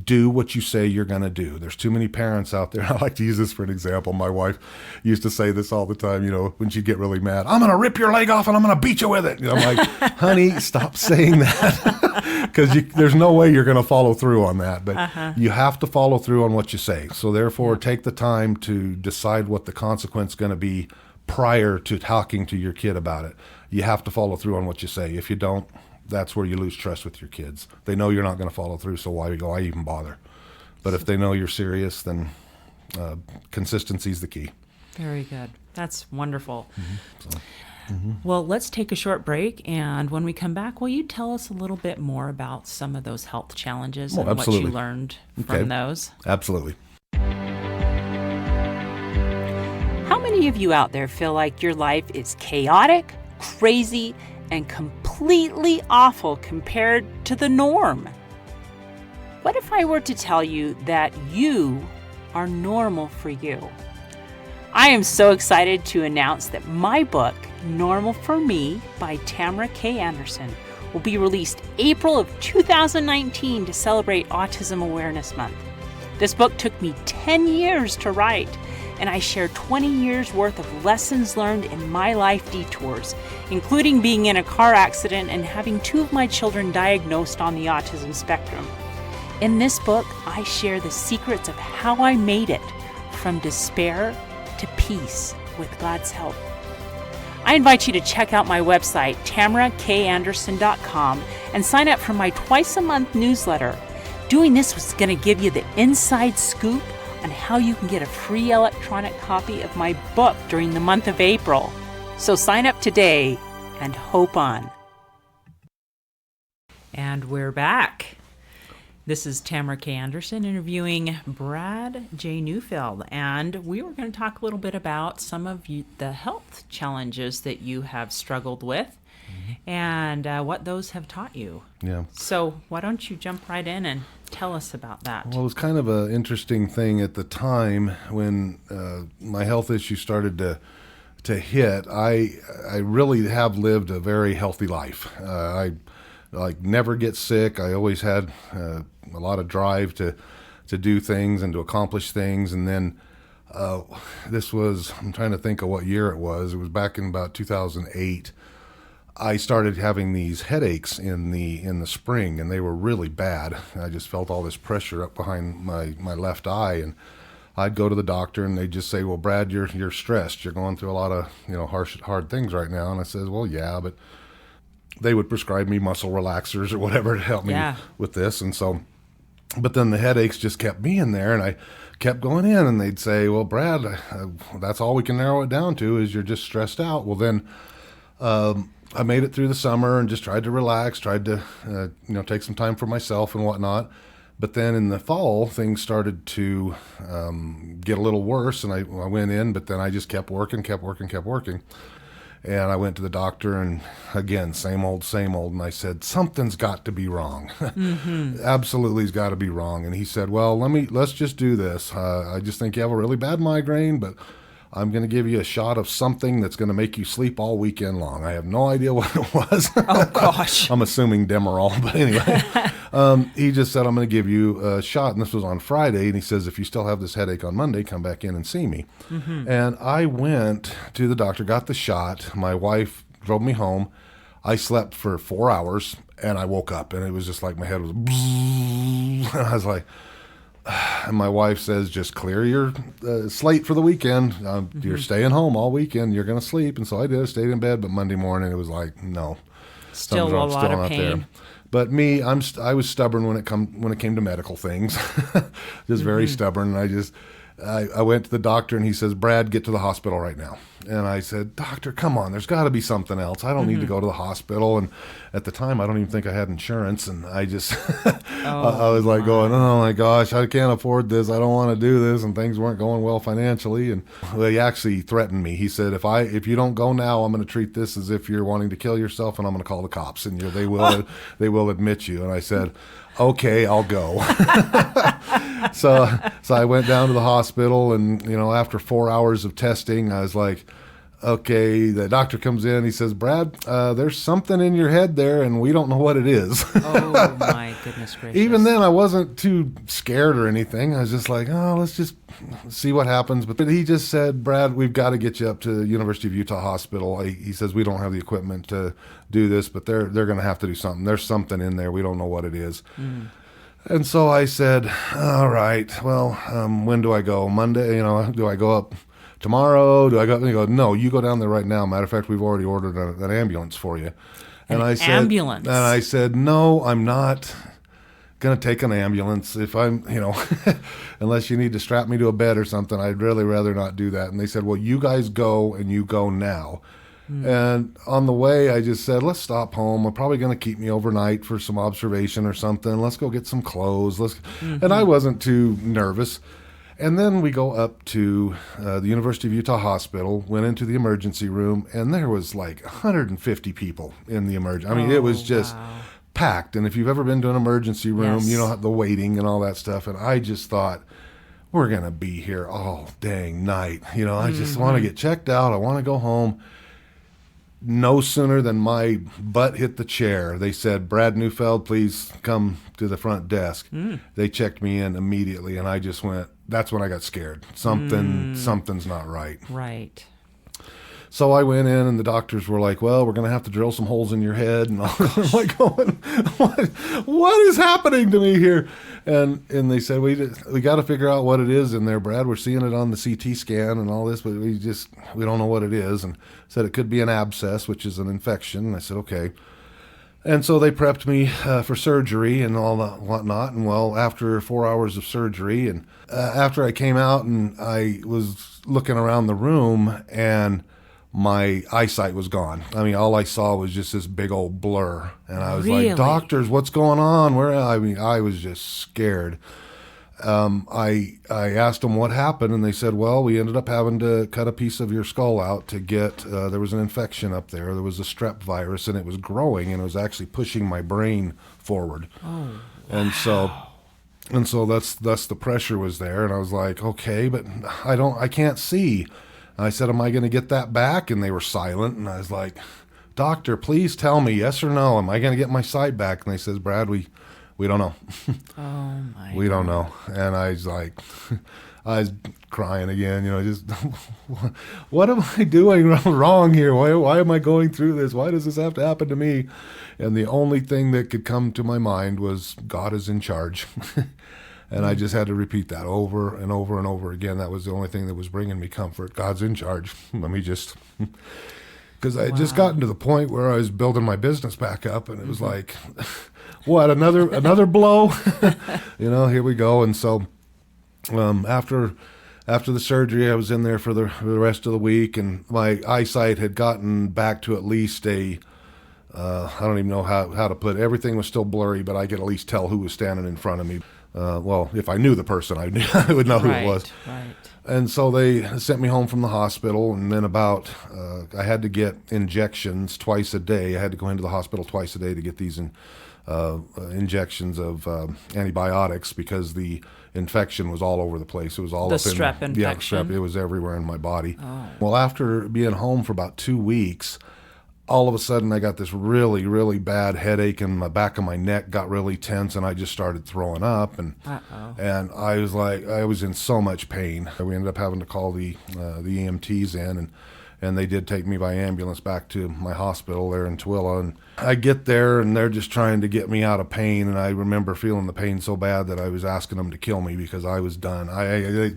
Do what you say you're going to do. There's too many parents out there. I like to use this for an example. My wife used to say this all the time, when she'd get really mad. I'm going to rip your leg off and I'm going to beat you with it. I'm like, honey, stop saying that. Because there's no way you're going to follow through on that. But you have to follow through on what you say. So therefore, take the time to decide what the consequence is going to be prior to talking to your kid about it. You have to follow through on what you say. If you don't, that's where you lose trust with your kids. They know you're not going to follow through, so why even bother? But if they know you're serious, then consistency is the key. Very good. That's wonderful. Well, let's take a short break, and when we come back, will you tell us a little bit more about some of those health challenges and absolutely. what you learned from those? Absolutely. How many of you out there feel like your life is chaotic, crazy, and completely awful compared to the norm? What if I were to tell you that you are normal for you? I am so excited to announce that my book, Normal for Me by Tamara K. Anderson, will be released April of 2019 to celebrate Autism Awareness Month. This book took me 10 years to write, and I share 20 years worth of lessons learned in my life detours, including being in a car accident and having 2 of my children diagnosed on the autism spectrum. In this book, I share the secrets of how I made it from despair to peace with God's help. I invite you to check out my website, TamaraKAnderson.com, and sign up for my twice-a-month newsletter. Doing this was going to give you the inside scoop on how you can get a free electronic copy of my book during the month of April. So sign up today and hope on. And we're back. This is Tamara K. Anderson interviewing Brad J. Neufeld, and we were going to talk a little bit about some of the health challenges that you have struggled with and what those have taught you. Yeah. So why don't you jump right in and tell us about that? Well, it was kind of an interesting thing at the time when my health issues started to hit. I really have lived a very healthy life. I never get sick. I always had a lot of drive to do things and to accomplish things. And then I'm trying to think of what year it was. It was back in about 2008. I started having these headaches in the spring, and they were really bad. I just felt all this pressure up behind my left eye, and I'd go to the doctor, and they'd just say, "Well, Brad, you're stressed. You're going through a lot of hard things right now." And I says, "Well, yeah," but they would prescribe me muscle relaxers or whatever to help me with this. And so, but then the headaches just kept being there, and I kept going in, and they'd say, "Well, Brad, that's all we can narrow it down to is you're just stressed out." Well, then I made it through the summer and just tried to relax, tried to take some time for myself and whatnot. But then in the fall, things started to get a little worse, and I went in, but then I just kept working. And I went to the doctor, and again, same old. And I said, "Something's got to be wrong. Absolutely has got to be wrong." And he said, "Well, let's just do this. I just think you have a really bad migraine, but I'm going to give you a shot of something that's going to make you sleep all weekend long." I have no idea what it was. Oh, gosh. I'm assuming Demerol, but anyway. He just said, "I'm going to give you a shot." And this was on Friday. And he says, "If you still have this headache on Monday, come back in and see me." And I went to the doctor, got the shot. My wife drove me home. I slept for 4 hours, and I woke up, and it was just like my head was, and I was like, and my wife says, "Just clear your slate for the weekend. You're staying home all weekend. You're going to sleep." And so I did. I stayed in bed. But Monday morning, it was like, no. Still a lot of pain. But me, I was stubborn when it came to medical things. Just very stubborn. And I went to the doctor, and he says, Brad, get to the hospital right now. And I said, doctor, come on, there's got to be something else. I don't need to go to the hospital. And at the time, I don't even think I had insurance. And I just, I was like going, oh my gosh, I can't afford this. I don't want to do this. And things weren't going well financially. And he actually threatened me. He said, if you don't go now, I'm going to treat this as if you're wanting to kill yourself, and I'm going to call the cops, and they will admit you. And I said, okay, I'll go. So I went down to the hospital, and after 4 hours of testing, I was like, okay. The doctor comes in. He says, Brad, there's something in your head there, and we don't know what it is. Oh my goodness gracious! Even then, I wasn't too scared or anything. I was just like, oh, let's just see what happens. But he just said, Brad, we've got to get you up to the University of Utah Hospital. He says, we don't have the equipment to do this, but they're going to have to do something. There's something in there. We don't know what it is. And so I said, all right, well, when do I go? Monday? Do I go up tomorrow? Do I go? And he goes, no, you go down there right now. Matter of fact, we've already ordered an ambulance for you. And ambulance? And I said, no, I'm not going to take an ambulance. If I'm, unless you need to strap me to a bed or something, I'd really rather not do that. And they said, well, you guys go, and you go now. And on the way, I just said, let's stop home. They're probably going to keep me overnight for some observation or something. Let's go get some clothes. And I wasn't too nervous. And then we go up to the University of Utah Hospital, went into the emergency room, and there was like 150 people in the emergency. I mean, it was just packed. And if you've ever been to an emergency room, Yes. you know, the waiting and all that stuff. And I just thought, we're going to be here all dang night. I just want to get checked out. I want to go home. No sooner than my butt hit the chair, they said, Brad Neufeld, please come to the front desk. They checked me in immediately, and I just went, that's when I got scared. Something's not right. Right. So I went in, and the doctors were like, well, we're going to have to drill some holes in your head. And I'm like, going, what is happening to me here? And they said, we got to figure out what it is in there, Brad. We're seeing it on the CT scan and all this, but we don't know what it is. And said it could be an abscess, which is an infection. And I said, okay. And so they prepped me for surgery and all that whatnot. And well, after 4 hours of surgery, and after I came out, and I was looking around the room, and my eyesight was gone. I mean, all I saw was just this big old blur. And I was Really? like, doctors, what's going on? I was just scared. I asked them what happened, and they said, well, we ended up having to cut a piece of your skull out to get, there was an infection up there. There was a strep virus, and it was growing, and it was actually pushing my brain forward. Oh, And so that's the pressure was there. And I was like, okay, but I can't see. I said, am I going to get that back? And they were silent. And I was like, doctor, please tell me yes or no. Am I going to get my sight back? And they says, Brad, we don't know. oh my! We don't know. And I was like, I was crying again, just what am I doing wrong here? Why am I going through this? Why does this have to happen to me? And the only thing that could come to my mind was God is in charge. And I just had to repeat that over and over and over again. That was the only thing that was bringing me comfort. God's in charge. Let me just, because I had just gotten to the point where I was building my business back up, and it was like, what, another blow? Here we go. And so after the surgery, I was in there for the rest of the week, and my eyesight had gotten back to at least I don't even know how to put it. Everything was still blurry, but I could at least tell who was standing in front of me. Well, if I knew the person, I would know who it was. Right. And so they sent me home from the hospital, and then I had to get injections twice a day. I had to go into the hospital twice a day to get these injections of antibiotics, because the infection was all over the place. It was all The up in strep infection? Yeah, strep. It was everywhere in my body. Oh. Well, after being home for about 2 weeks, all of a sudden I got this really, really bad headache, and the back of my neck got really tense, and I just started throwing up, and I was like, I was in so much pain. We ended up having to call the EMTs in, and they did take me by ambulance back to my hospital there in Tooele. And I get there, and they're just trying to get me out of pain, and I remember feeling the pain so bad that I was asking them to kill me, because I was done.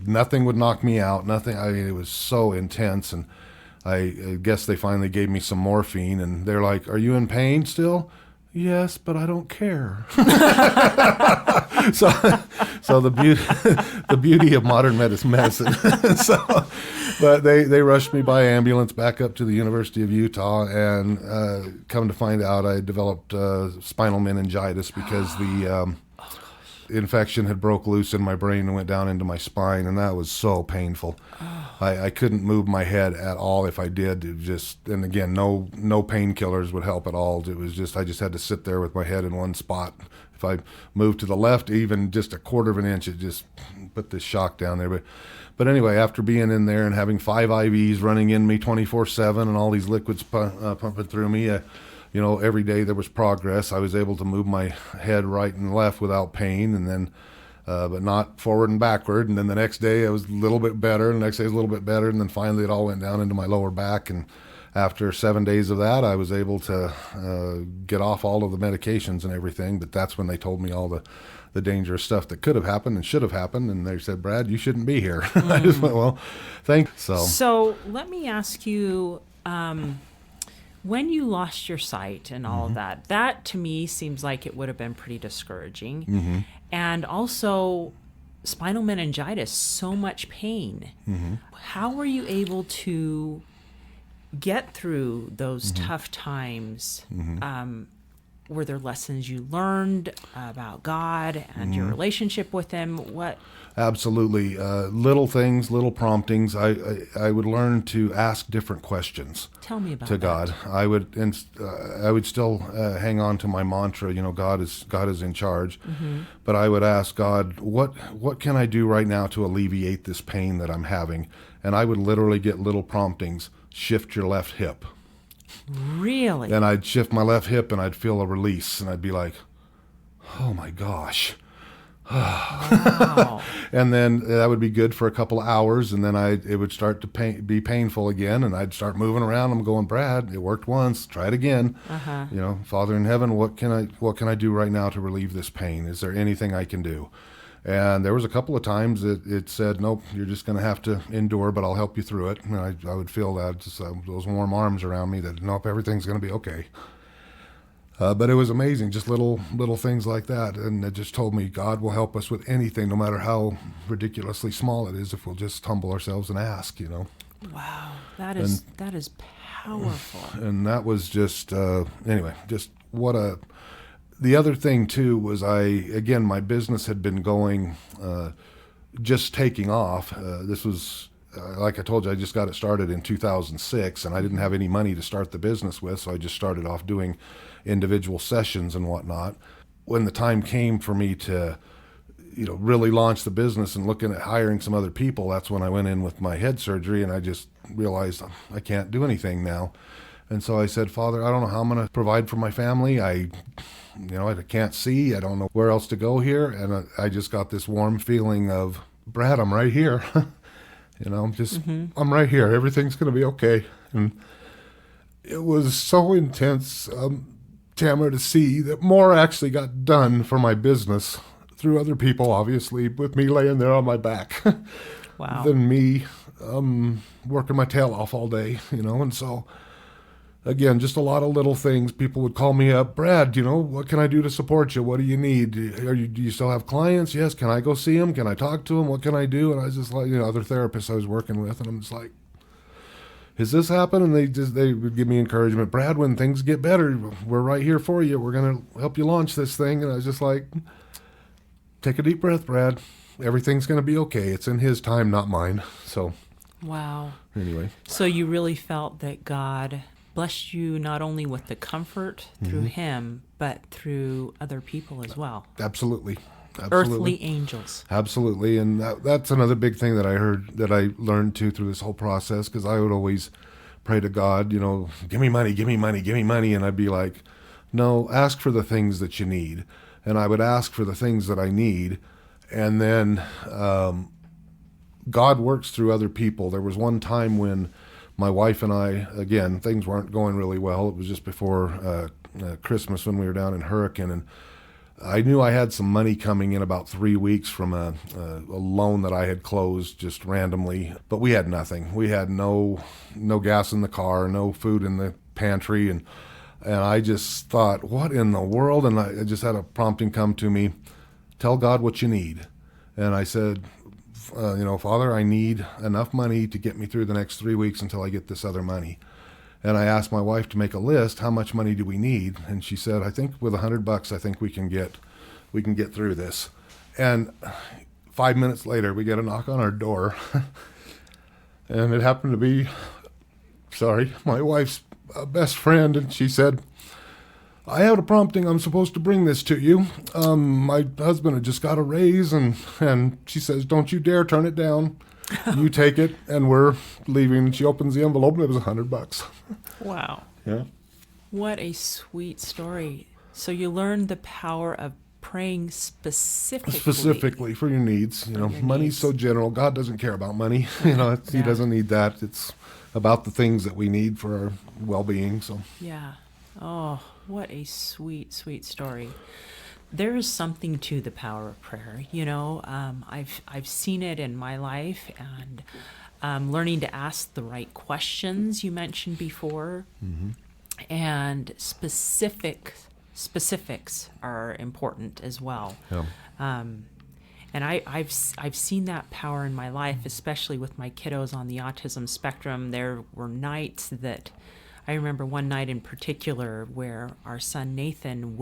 Nothing would knock me out. Nothing. I mean, it was so intense. And I guess they finally gave me some morphine, and they're like, are you in pain still? Yes, but I don't care. so, so the beauty of modern medicine. So, but they rushed me by ambulance back up to the University of Utah, and come to find out I developed spinal meningitis because the infection had broke loose in my brain and went down into my spine, and that was so painful. I couldn't move my head at all. If I did, it just, and again, no painkillers would help at all. It was just, I just had to sit there with my head in one spot. If I moved to the left even just a quarter of an inch, it just put this shock down there. But anyway, after being in there and having 5 IVs running in me 24/7 and all these liquids pumping through me, every day there was progress. I was able to move my head right and left without pain, and then, but not forward and backward. And then the next day I was a little bit better, and the next day was a little bit better, and then finally it all went down into my lower back. And after 7 days of that, I was able to get off all of the medications and everything. But that's when they told me all the dangerous stuff that could have happened and should have happened. And they said, Brad, you shouldn't be here. I just went, well, thanks. So let me ask you, when you lost your sight and all of that to me seems like it would have been pretty discouraging. And also spinal meningitis, so much pain. How were you able to get through those tough times? Were there lessons you learned about God and your relationship with Him? What? Absolutely. Little things, little promptings. I would learn to ask different questions. Tell me about to that. God. I would still hang on to my mantra. God is in charge. But I would ask God, what can I do right now to alleviate this pain that I'm having? And I would literally get little promptings. Shift your left hip. Really? And I'd shift my left hip and I'd feel a release, and I'd be like, oh my gosh. Wow. And then that would be good for a couple of hours, and then it would start to be painful again, and I'd start moving around. I'm going, Brad, it worked once, try it again. Father in heaven, what can I do right now to relieve this pain? Is there anything I can do? And there was a couple of times it said, nope, you're just going to have to endure, but I'll help you through it. And I would feel that, just those warm arms around me that, nope, everything's going to be okay. But it was amazing, just little things like that. And it just told me God will help us with anything, no matter how ridiculously small it is, if we'll just humble ourselves and ask, Wow, that is powerful. And that was just, anyway, just what a... The other thing, too, was my business had been going, just taking off. This was, like I told you, I just got it started in 2006, and I didn't have any money to start the business with, so I just started off doing individual sessions and whatnot. When the time came for me to, really launch the business and looking at hiring some other people, that's when I went in with my head surgery, and I just realized I can't do anything now. And so I said, Father, I don't know how I'm going to provide for my family. I can't see. I don't know where else to go here. And I just got this warm feeling of, Brad, I'm right here. I'm right here. Everything's going to be okay. And it was so intense, Tamara, to see that more actually got done for my business through other people, obviously, with me laying there on my back. Wow. Than me working my tail off all day, and so... Again, just a lot of little things. People would call me up, Brad, what can I do to support you? What do you need? Do you still have clients? Yes. Can I go see them? Can I talk to them? What can I do? And I was just like, other therapists I was working with, and I'm just like, has this happened? And they would give me encouragement. Brad, when things get better, we're right here for you. We're going to help you launch this thing. And I was just like, take a deep breath, Brad. Everything's going to be okay. It's in His time, not mine. So. Wow. Anyway. So you really felt that God blessed you not only with the comfort through Him, but through other people as well. Absolutely. Earthly angels. Absolutely. And that's another big thing that I heard, that I learned too through this whole process, because I would always pray to God, give me money, give me money, give me money. And I'd be like, no, ask for the things that you need. And I would ask for the things that I need. And then God works through other people. There was one time when my wife and I, again, things weren't going really well. It was just before Christmas when we were down in Hurricane, and I knew I had some money coming in about 3 weeks from a loan that I had closed just randomly, but we had nothing. We had no gas in the car, no food in the pantry, and I just thought, what in the world? And I just had a prompting come to me, tell God what you need. And I said, Father, I need enough money to get me through the next 3 weeks until I get this other money. And I asked my wife to make a list. How much money do we need? And she said, I think with $100, I think we can get through this. And 5 minutes later, we get a knock on our door. And it happened to be, my wife's best friend. And she said, I had a prompting. I'm supposed to bring this to you. My husband had just got a raise, and she says, don't you dare turn it down. You take it, and we're leaving. And she opens the envelope, and it was $100. Wow. Yeah. What a sweet story. So you learned the power of praying specifically For your needs. your Money's needs. so general. God doesn't care about money. He Yeah. doesn't need that. It's about the things that we need for our well-being. So Yeah. Oh, what a sweet, sweet story. There is something to the power of prayer. I've seen it in my life, and learning to ask the right questions you mentioned before, and specifics are important as well. yeah. And I've seen that power in my life, especially with my kiddos on the autism spectrum. There were nights that I remember one night in particular where our son Nathan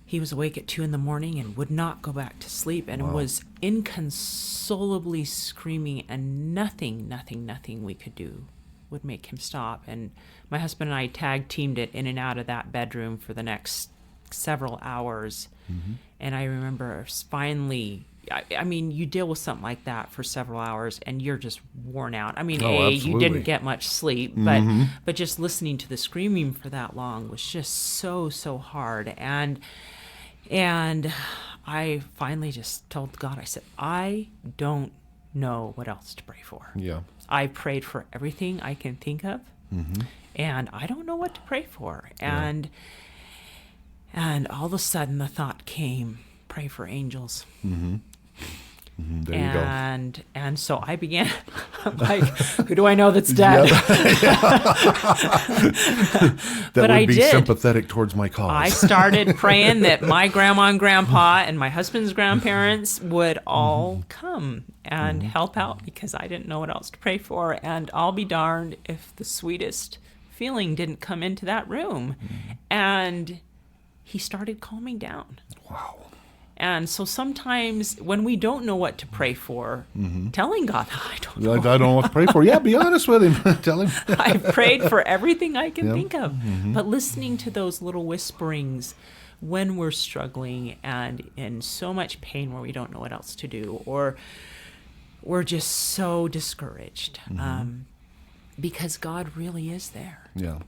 he was awake at 2 a.m. and would not go back to sleep, and was inconsolably screaming, and nothing we could do would make him stop. And my husband and I tag teamed it in and out of that bedroom for the next several hours. And I remember finally, I mean, you deal with something like that for several hours and you're just worn out. I mean, you absolutely. didn't get much sleep, but just listening to the screaming for that long was just so hard. And I finally just told God, I said, I don't know what else to pray for. Yeah. I prayed for everything I can think of, and I don't know what to pray for. And all of a sudden the thought came, pray for angels. There you go. And so I began, I'm like, who do I know that's dead? That But would I be did. sympathetic towards my cause. I started praying that my grandma and grandpa and my husband's grandparents would all come and help out, because I didn't know what else to pray for. And I'll be darned if the sweetest feeling didn't come into that room. And he started calming down. Wow. And so sometimes when we don't know what to pray for, telling God, I don't know. I don't know what to pray for. Yeah, be honest with him. Tell him. I've prayed for everything I can think of. But listening to those little whisperings when we're struggling and in so much pain where we don't know what else to do, or we're just so discouraged, because God really is there. Yeah.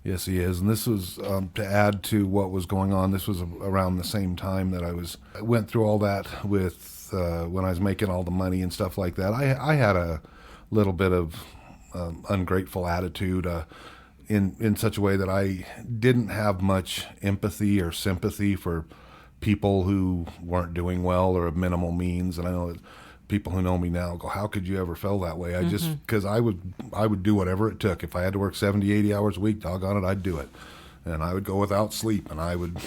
Yes, he is. And this was, to add to what was going on, this was around the same time that I went through all that with, when I was making all the money and stuff like that. I had a little bit of ungrateful attitude in such a way that I didn't have much empathy or sympathy for people who weren't doing well or of minimal means. And I know that people who know me now go, how could you ever feel that way? I just, because I would do whatever it took. If I had to work 70, 80 hours a week, doggone it, I'd do it. And I would go without sleep, and I would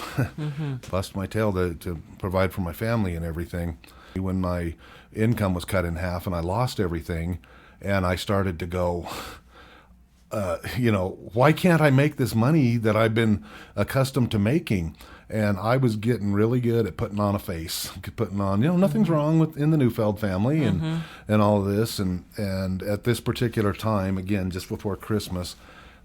bust my tail to provide for my family and everything. When my income was cut in half and I lost everything, and I started to go, why can't I make this money that I've been accustomed to making? And I was getting really good at putting on a face, putting on, nothing's wrong in the Neufeld family and all of this. And at this particular time, again, just before Christmas,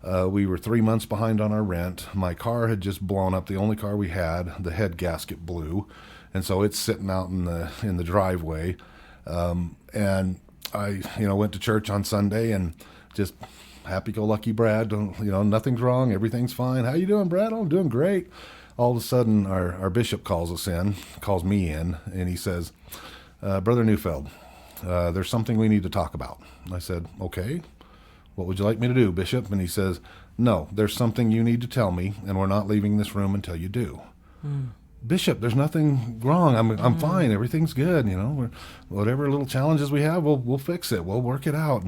we were 3 months behind on our rent. My car had just blown up. The only car we had, the head gasket blew. And so it's sitting out in the driveway. And I, went to church on Sunday and just happy-go-lucky Brad, nothing's wrong. Everything's fine. How you doing, Brad? Oh, I'm doing great. All of a sudden, our bishop calls me in, and he says, Brother Neufeld, there's something we need to talk about. I said, okay, what would you like me to do, Bishop? And he says, no, there's something you need to tell me, and we're not leaving this room until you do. Bishop, there's nothing wrong. I'm fine. Everything's good. Whatever little challenges we have, we'll fix it. We'll work it out.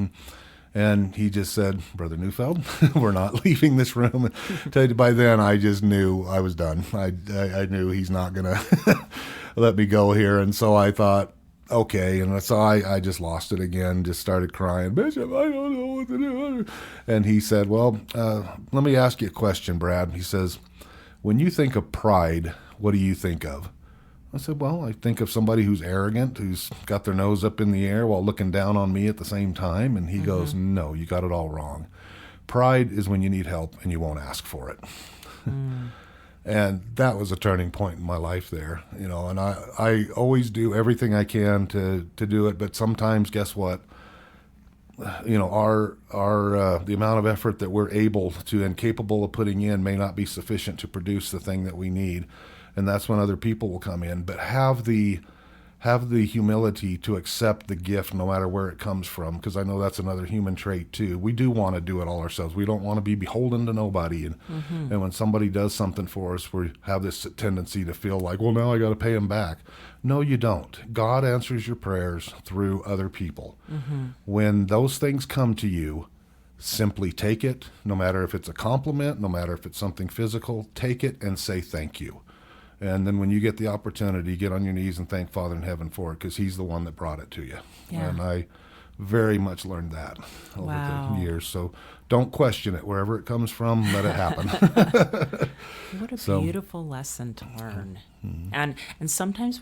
And he just said, Brother Neufeld, we're not leaving this room. By then, I just knew I was done. I knew he's not going to let me go here. And so I thought, okay. And so I just lost it again, just started crying, Bishop, I don't know what to do. And he said, well, let me ask you a question, Brad. He says, when you think of pride, what do you think of? I said, well, I think of somebody who's arrogant, who's got their nose up in the air while looking down on me at the same time. And he goes, no, you got it all wrong. Pride is when you need help and you won't ask for it. And that was a turning point in my life there, and I always do everything I can to do it. But sometimes, guess what? Our the amount of effort that we're able to and capable of putting in may not be sufficient to produce the thing that we need. And that's when other people will come in. But have the humility to accept the gift no matter where it comes from, because I know that's another human trait too. We do want to do it all ourselves. We don't want to be beholden to nobody. And when somebody does something for us, we have this tendency to feel like, well, now I got to pay them back. No, you don't. God answers your prayers through other people. When those things come to you, simply take it, no matter if it's a compliment, no matter if it's something physical, take it and say thank you. And then when you get the opportunity, get on your knees and thank Father in heaven for it, because he's the one that brought it to you. Yeah. And I very much learned that over the years. So don't question it. Wherever it comes from, let it happen. What a beautiful lesson to learn. And sometimes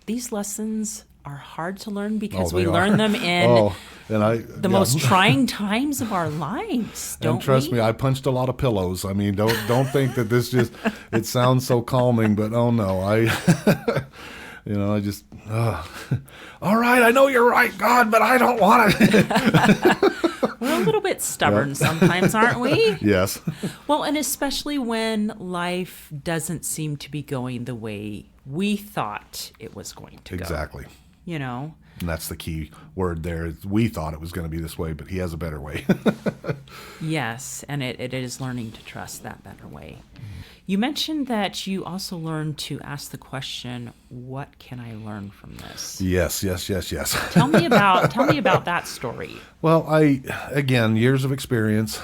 these lessons are hard to learn because we learn them in the most trying times of our lives, don't we? And trust me, I punched a lot of pillows. I mean, don't think that this just, it sounds so calming, but oh no, I just, all right, I know you're right, God, but I don't want it. We're a little bit stubborn sometimes, aren't we? Yes. Well, and especially when life doesn't seem to be going the way we thought it was going to go. Exactly. And that's the key word there. Is we thought it was going to be this way, but he has a better way. Yes, and it is learning to trust that better way. You mentioned that you also learned to ask the question, what can I learn from this? Yes. Tell me about that story. Well, again, years of experience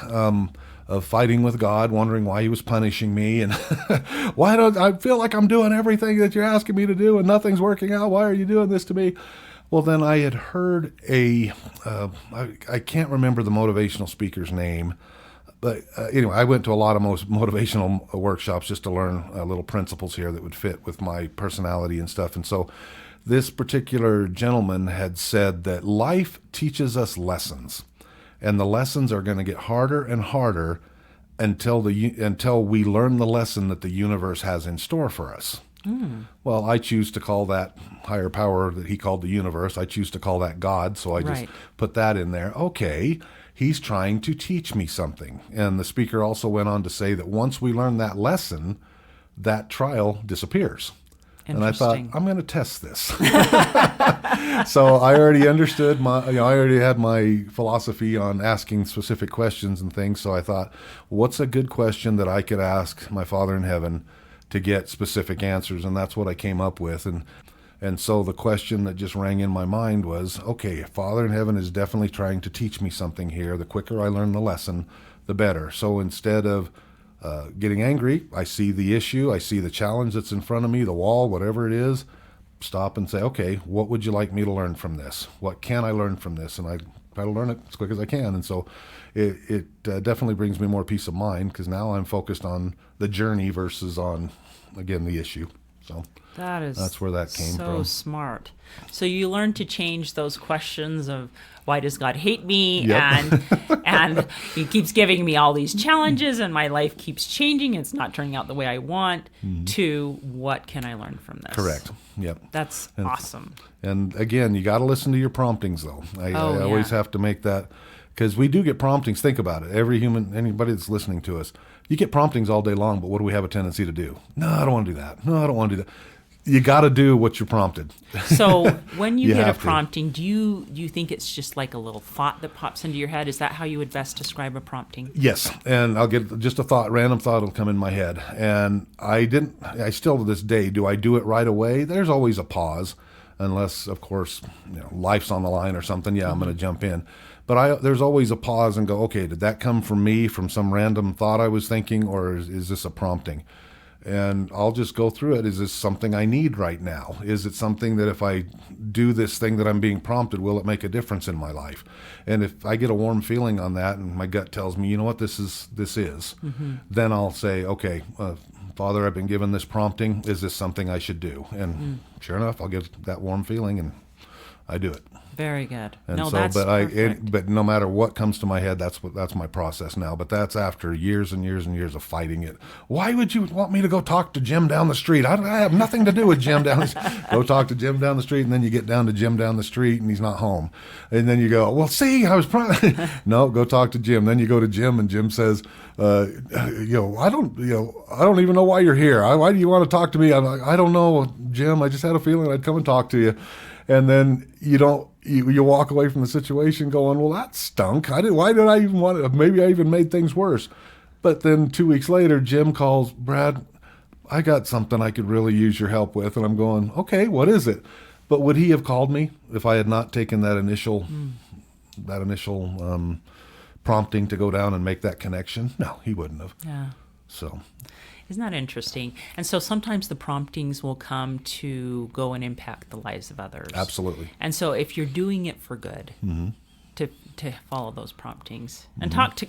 of fighting with God, wondering why he was punishing me, and why don't I feel like I'm doing everything that you're asking me to do and nothing's working out? Why are you doing this to me? Well, then I had heard I can't remember the motivational speaker's name, but anyway, I went to a lot of motivational workshops just to learn little principles here that would fit with my personality and stuff. And so this particular gentleman had said that life teaches us lessons. And the lessons are going to get harder and harder until we learn the lesson that the universe has in store for us. Well, I choose to call that higher power that he called the universe. I choose to call that God, so I just put that in there. Okay, he's trying to teach me something. And the speaker also went on to say that once we learn that lesson, that trial disappears. And I thought, I'm going to test this. So I already understood I already had my philosophy on asking specific questions and things. So I thought, what's a good question that I could ask my Father in heaven to get specific answers? And that's what I came up with. And so the question that just rang in my mind was, okay, Father in heaven is definitely trying to teach me something here. The quicker I learn the lesson, the better. So instead of getting angry, I see the issue, I see the challenge that's in front of me, the wall, whatever it is, stop and say, okay, what would you like me to learn from this? What can I learn from this? And I try to learn it as quick as I can. And so it definitely brings me more peace of mind, because now I'm focused on the journey versus on, again, the issue. So that's where that came from. So smart. So you learned to change those questions of, why does God hate me? Yep. And he keeps giving me all these challenges and my life keeps changing. It's not turning out the way I want, to what can I learn from this? Correct. Yep. That's awesome. And again, you got to listen to your promptings, though. I always have to make that, because we do get promptings. Think about it. Anybody that's listening to us, you get promptings all day long, but what do we have a tendency to do? No, I don't want to do that. No, I don't want to do that. You got to do what you're prompted. So when you get a prompting, do you think it's just like a little thought that pops into your head? Is that how you would best describe a prompting? Yes, and I'll get just a thought, random thought will come in my head. And I still to this day, do I do it right away? There's always a pause, unless, of course, life's on the line or something. Yeah, I'm going to jump in. But there's always a pause and go, okay, did that come from me, from some random thought I was thinking, or is this a prompting? and I'll just go through it. Is this something I need right now? Is it something that if I do this thing that I'm being prompted, will it make a difference in my life? And if I get a warm feeling on that and my gut tells me, you know what, this is, then I'll say, okay, Father, I've been given this prompting. Is this something I should do? And sure enough, I'll get that warm feeling and I do it. Very good. And no, so, that's perfect. but no matter what comes to my head, that's my process now. But that's after years and years and years of fighting it. Why would you want me to go talk to Jim down the street? I have nothing to do with Jim down the street. Go talk to Jim down the street, and then you get down to Jim down the street, and he's not home. And then you go, well, see, I was no, go talk to Jim. Then you go to Jim, and Jim says, I don't even know why you're here. Why do you want to talk to me? I'm like, I don't know, Jim. I just had a feeling I'd come and talk to you. And then you walk away from the situation going, well, that stunk. Why did I even want to? Maybe I even made things worse. But then 2 weeks later, Jim calls, Brad, I got something I could really use your help with. And I'm going, okay, what is it? But would he have called me if I had not taken that initial prompting to go down and make that connection? No, he wouldn't have. Yeah. So. Isn't that interesting? And so sometimes the promptings will come to go and impact the lives of others. Absolutely. And so if you're doing it for good, to follow those promptings and talk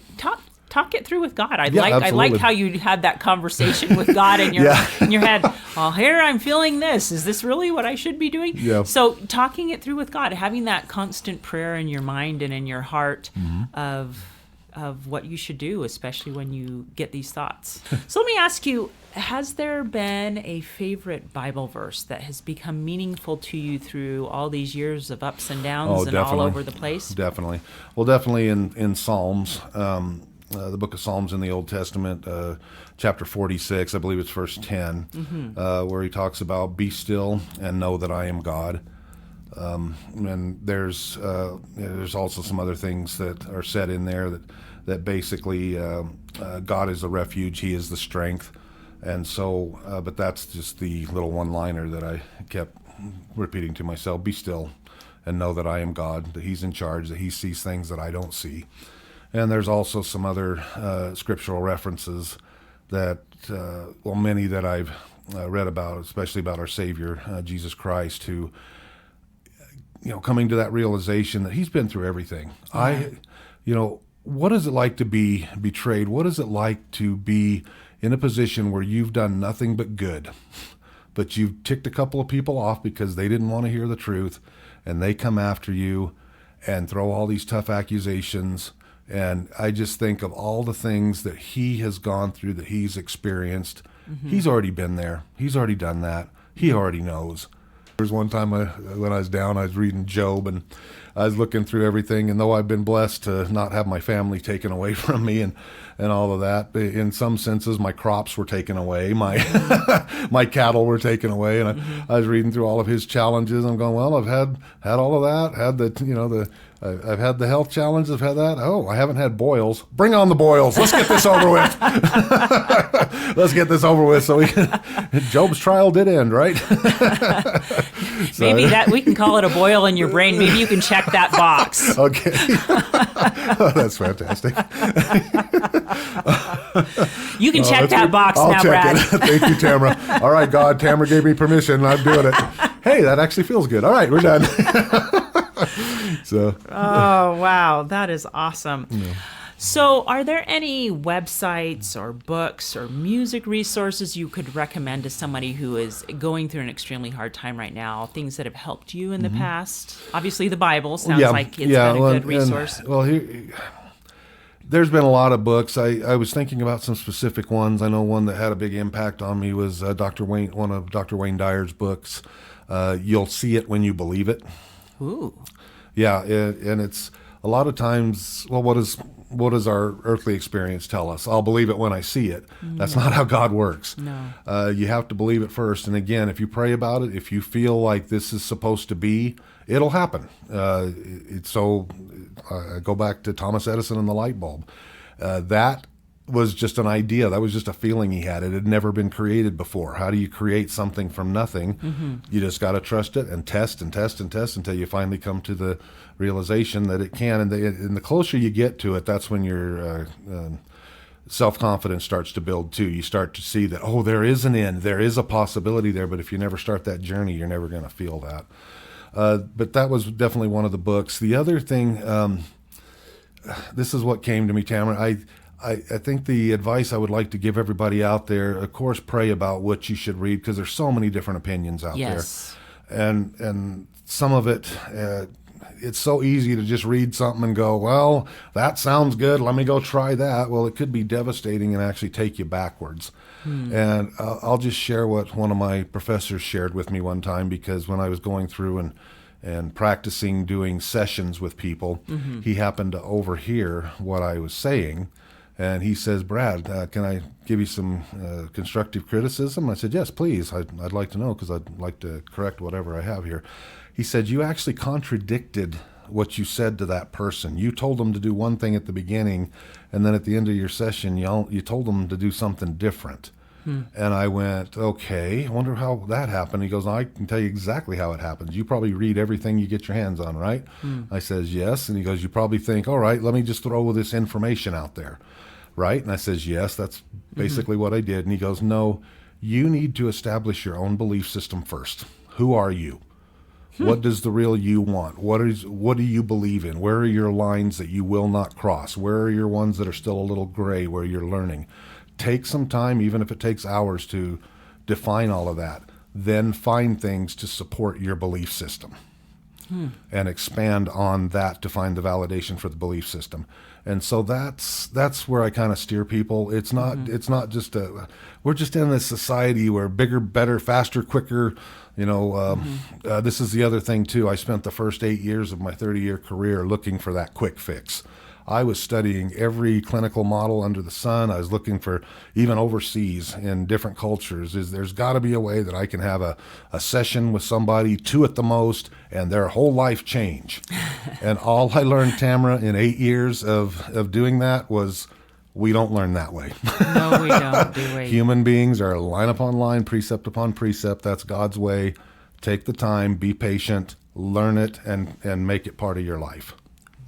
it through with God. I liked how you had that conversation with God in your head. Well, here I'm feeling this. Is this really what I should be doing? Yeah. So talking it through with God, having that constant prayer in your mind and in your heart of what you should do, especially when you get these thoughts. So let me ask you, has there been a favorite Bible verse that has become meaningful to you through all these years of ups and downs all over the place? Definitely. Well, definitely in Psalms, the book of Psalms in the Old Testament, chapter 46, I believe it's verse 10, where he talks about, be still and know that I am God. And there's also some other things that are said in there that basically God is the refuge, He is the strength, and so. But that's just the little one-liner that I kept repeating to myself: be still, and know that I am God, that He's in charge, that He sees things that I don't see. And there's also some other scriptural references that, many that I've read about, especially about our Savior Jesus Christ, who. Coming to that realization that He's been through everything. What is it like to be betrayed? What is it like to be in a position where you've done nothing but good, but you've ticked a couple of people off because they didn't want to hear the truth, and they come after you and throw all these tough accusations. And I just think of all the things that He has gone through, that He's experienced. He's already been there. He's already done that. He already knows. There was one time when I was down, I was reading Job, and I was looking through everything, and though I've been blessed to not have my family taken away from me and all of that, in some senses my crops were taken away, my my cattle were taken away, and I was reading through all of his challenges. I'm going, well, I've had all of that, I've had the health challenges, I've had that. Oh, I haven't had boils. Bring on the boils. Let's get this over with. Let's get this over with. So Job's trial did end, right? Maybe that we can call it a boil in your brain. Maybe you can check that box. Okay. Oh, that's fantastic. You can check that box I'll now, check Brad. It. Thank you, Tamara. All right, God, Tamara gave me permission. I'm doing it. Hey, that actually feels good. All right, we're done. Oh, wow. That is awesome. Yeah. So are there any websites or books or music resources you could recommend to somebody who is going through an extremely hard time right now, things that have helped you in the past? Obviously, the Bible sounds like it's been a good resource. There's been a lot of books. I was thinking about some specific ones. I know one that had a big impact on me was one of Dr. Wayne Dyer's books, You'll See It When You Believe It. Ooh. Yeah, and it's a lot of times, well, what does our earthly experience tell us? I'll believe it when I see it. That's not how God works. No. You have to believe it first. And again, if you pray about it, if you feel like this is supposed to be, it'll happen. I go back to Thomas Edison and the light bulb. That was just an idea. That was just a feeling he had. It had never been created before. How do you create something from nothing? You just got to trust it and test and test and test until you finally come to the realization that it can. And the closer you get to it, that's when self-confidence starts to build too. You start to see that, oh, there is an end, there is a possibility there, but if you never start that journey, you're never going to feel that. But that was definitely one of the books. The other thing, this is what came to me, Tamara. I think the advice I would like to give everybody out there, of course, pray about what you should read, because there's so many different opinions out Yes. there. And some of it, it's so easy to just read something and go, well, that sounds good, let me go try that. Well, it could be devastating and actually take you backwards. And I'll just share what one of my professors shared with me one time, because when I was going through and practicing doing sessions with people, he happened to overhear what I was saying. And he says, Brad, can I give you some constructive criticism? I said, yes, please. I'd like to know, because I'd like to correct whatever I have here. He said, you actually contradicted what you said to that person. You told them to do one thing at the beginning, and then at the end of your session, you told them to do something different. And I went, okay, I wonder how that happened. He goes, I can tell you exactly how it happens. You probably read everything you get your hands on, right? I says, yes. And he goes, you probably think, all right, let me just throw this information out there, right? And I says, yes, that's basically what I did. And he goes, no, you need to establish your own belief system first. Who are you? What does the real you want? What do you believe in? Where are your lines that you will not cross? Where are your ones that are still a little gray where you're learning? Take some time, even if it takes hours, to define all of that. Then find things to support your belief system and expand on that to find the validation for the belief system. And so that's where I kind of steer people. It's not just we're just in this society where bigger, better, faster, quicker. This is the other thing too. I spent the first 8 years of my 30-year career looking for that quick fix. I was studying every clinical model under the sun. I was looking for, even overseas in different cultures, there's got to be a way that I can have a session with somebody, 2 at the most, and their whole life change. And all I learned, Tamara, in 8 years of doing that was, we don't learn that way. No, we don't, do we? Human beings are line upon line, precept upon precept. That's God's way. Take the time, be patient, learn it, and make it part of your life.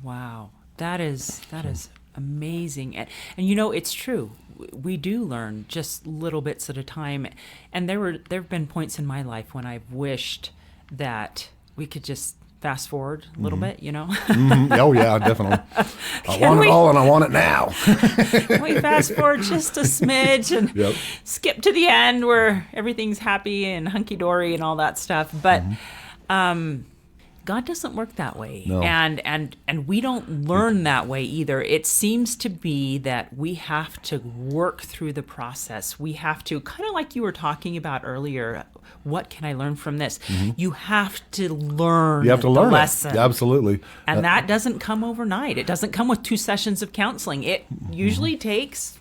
Wow. That is amazing. And it's true. We do learn just little bits at a time. And there have been points in my life when I've wished that we could just fast forward a little bit, Oh, yeah, definitely. I want it all, and I want it now. We fast forward just a smidge and skip to the end where everything's happy and hunky-dory and all that stuff. But God doesn't work that way. No. And we don't learn that way either. It seems to be that we have to work through the process. We have to, kind of like you were talking about earlier, what can I learn from this? You have to learn the lesson. Absolutely. And that doesn't come overnight. It doesn't come with 2 sessions of counseling. It usually takes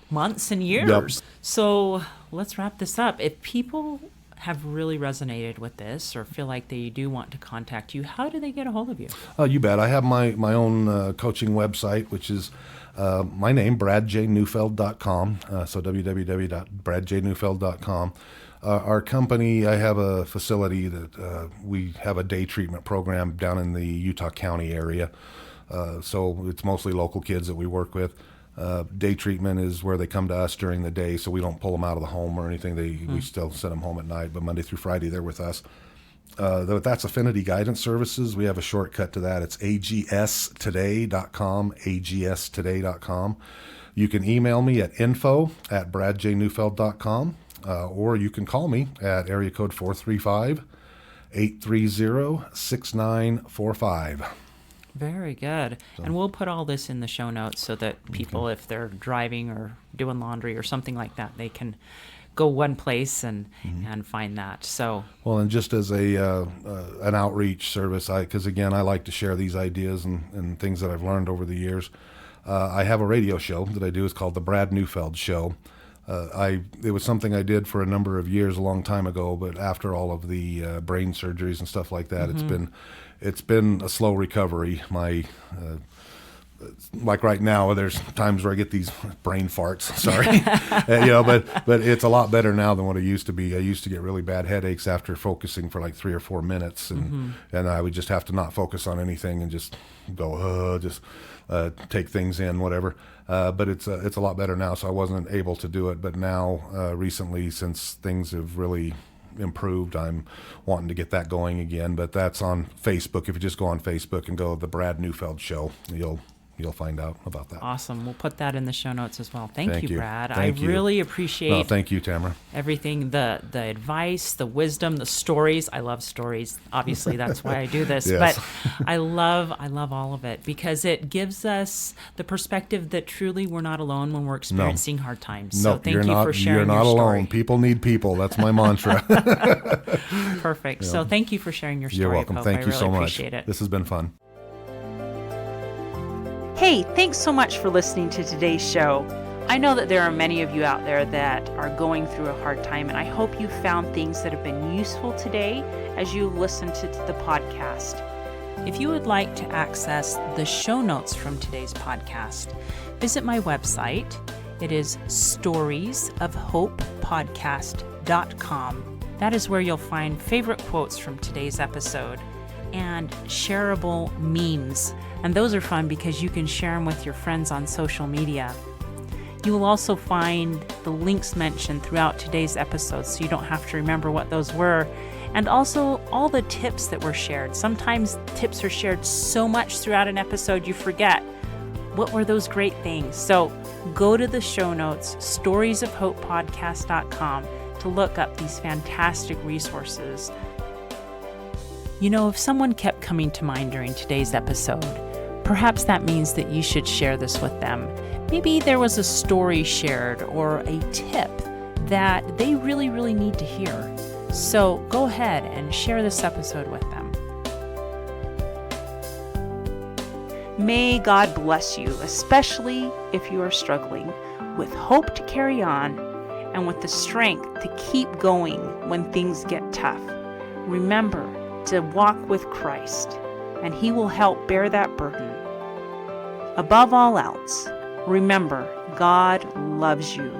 months and years. Yep. So let's wrap this up. If people have really resonated with this or feel like they do want to contact you, how do they get a hold of you? Oh, you bet. I have my own coaching website, which is my name, bradjneufeld.com, so www.bradjneufeld.com. Our company, I have a facility that we have a day treatment program down in the Utah County area, so it's mostly local kids that we work with. Day treatment is where they come to us during the day, so we don't pull them out of the home or anything. We still send them home at night, but Monday through Friday they're with us. That's Affinity Guidance Services. We have a shortcut to that. It's agstoday.com, agstoday.com. You can email me at info@bradjneufeld.com, or you can call me at area code 435-830-6945. Very good. And we'll put all this in the show notes so that people, if they're driving or doing laundry or something like that, they can go one place and find that. So well, and just as an outreach service, because again, I like to share these ideas and things that I've learned over the years. I have a radio show that I do. It's called the Brad Neufeld Show. It was something I did for a number of years, a long time ago, but after all of the brain surgeries and stuff like that, it's been a slow recovery. like right now, there's times where I get these brain farts. Sorry, but it's a lot better now than what it used to be. I used to get really bad headaches after focusing for like 3 or 4 minutes, and I would just have to not focus on anything and just go, take things in, whatever. But it's a lot better now, so I wasn't able to do it. But now, recently, since things have really improved, I'm wanting to get that going again. But that's on Facebook. If you just go on Facebook and go the Brad Neufeld Show, you'll find out about that. Awesome. We'll put that in the show notes as well. Thank you, Brad. Thank I you. really appreciate Thank you, Tamara. everything, the advice, the wisdom, the stories. I love stories. Obviously, that's why I do this. Yes. But I love all of it because it gives us the perspective that truly we're not alone when we're experiencing hard times. So thank you for sharing You're not your alone. story. People need people. That's my mantra. Perfect. So thank you for sharing your story. You're welcome. Pope. Thank I you really so much. appreciate it. This has been fun. Hey, thanks so much for listening to today's show. I know that there are many of you out there that are going through a hard time, and I hope you found things that have been useful today as you listen to the podcast. If you would like to access the show notes from today's podcast, visit my website. It is storiesofhopepodcast.com. That is where you'll find favorite quotes from today's episode and shareable memes. And those are fun because you can share them with your friends on social media. You will also find the links mentioned throughout today's episode so you don't have to remember what those were. And also all the tips that were shared. Sometimes tips are shared so much throughout an episode you forget. What were those great things? So go to the show notes, storiesofhopepodcast.com, to look up these fantastic resources. You know, if someone kept coming to mind during today's episode, perhaps that means that you should share this with them. Maybe there was a story shared or a tip that they really, really need to hear. So go ahead and share this episode with them. May God bless you, especially if you are struggling, with hope to carry on and with the strength to keep going when things get tough. Remember to walk with Christ, and He will help bear that burden. Above all else, remember, God loves you.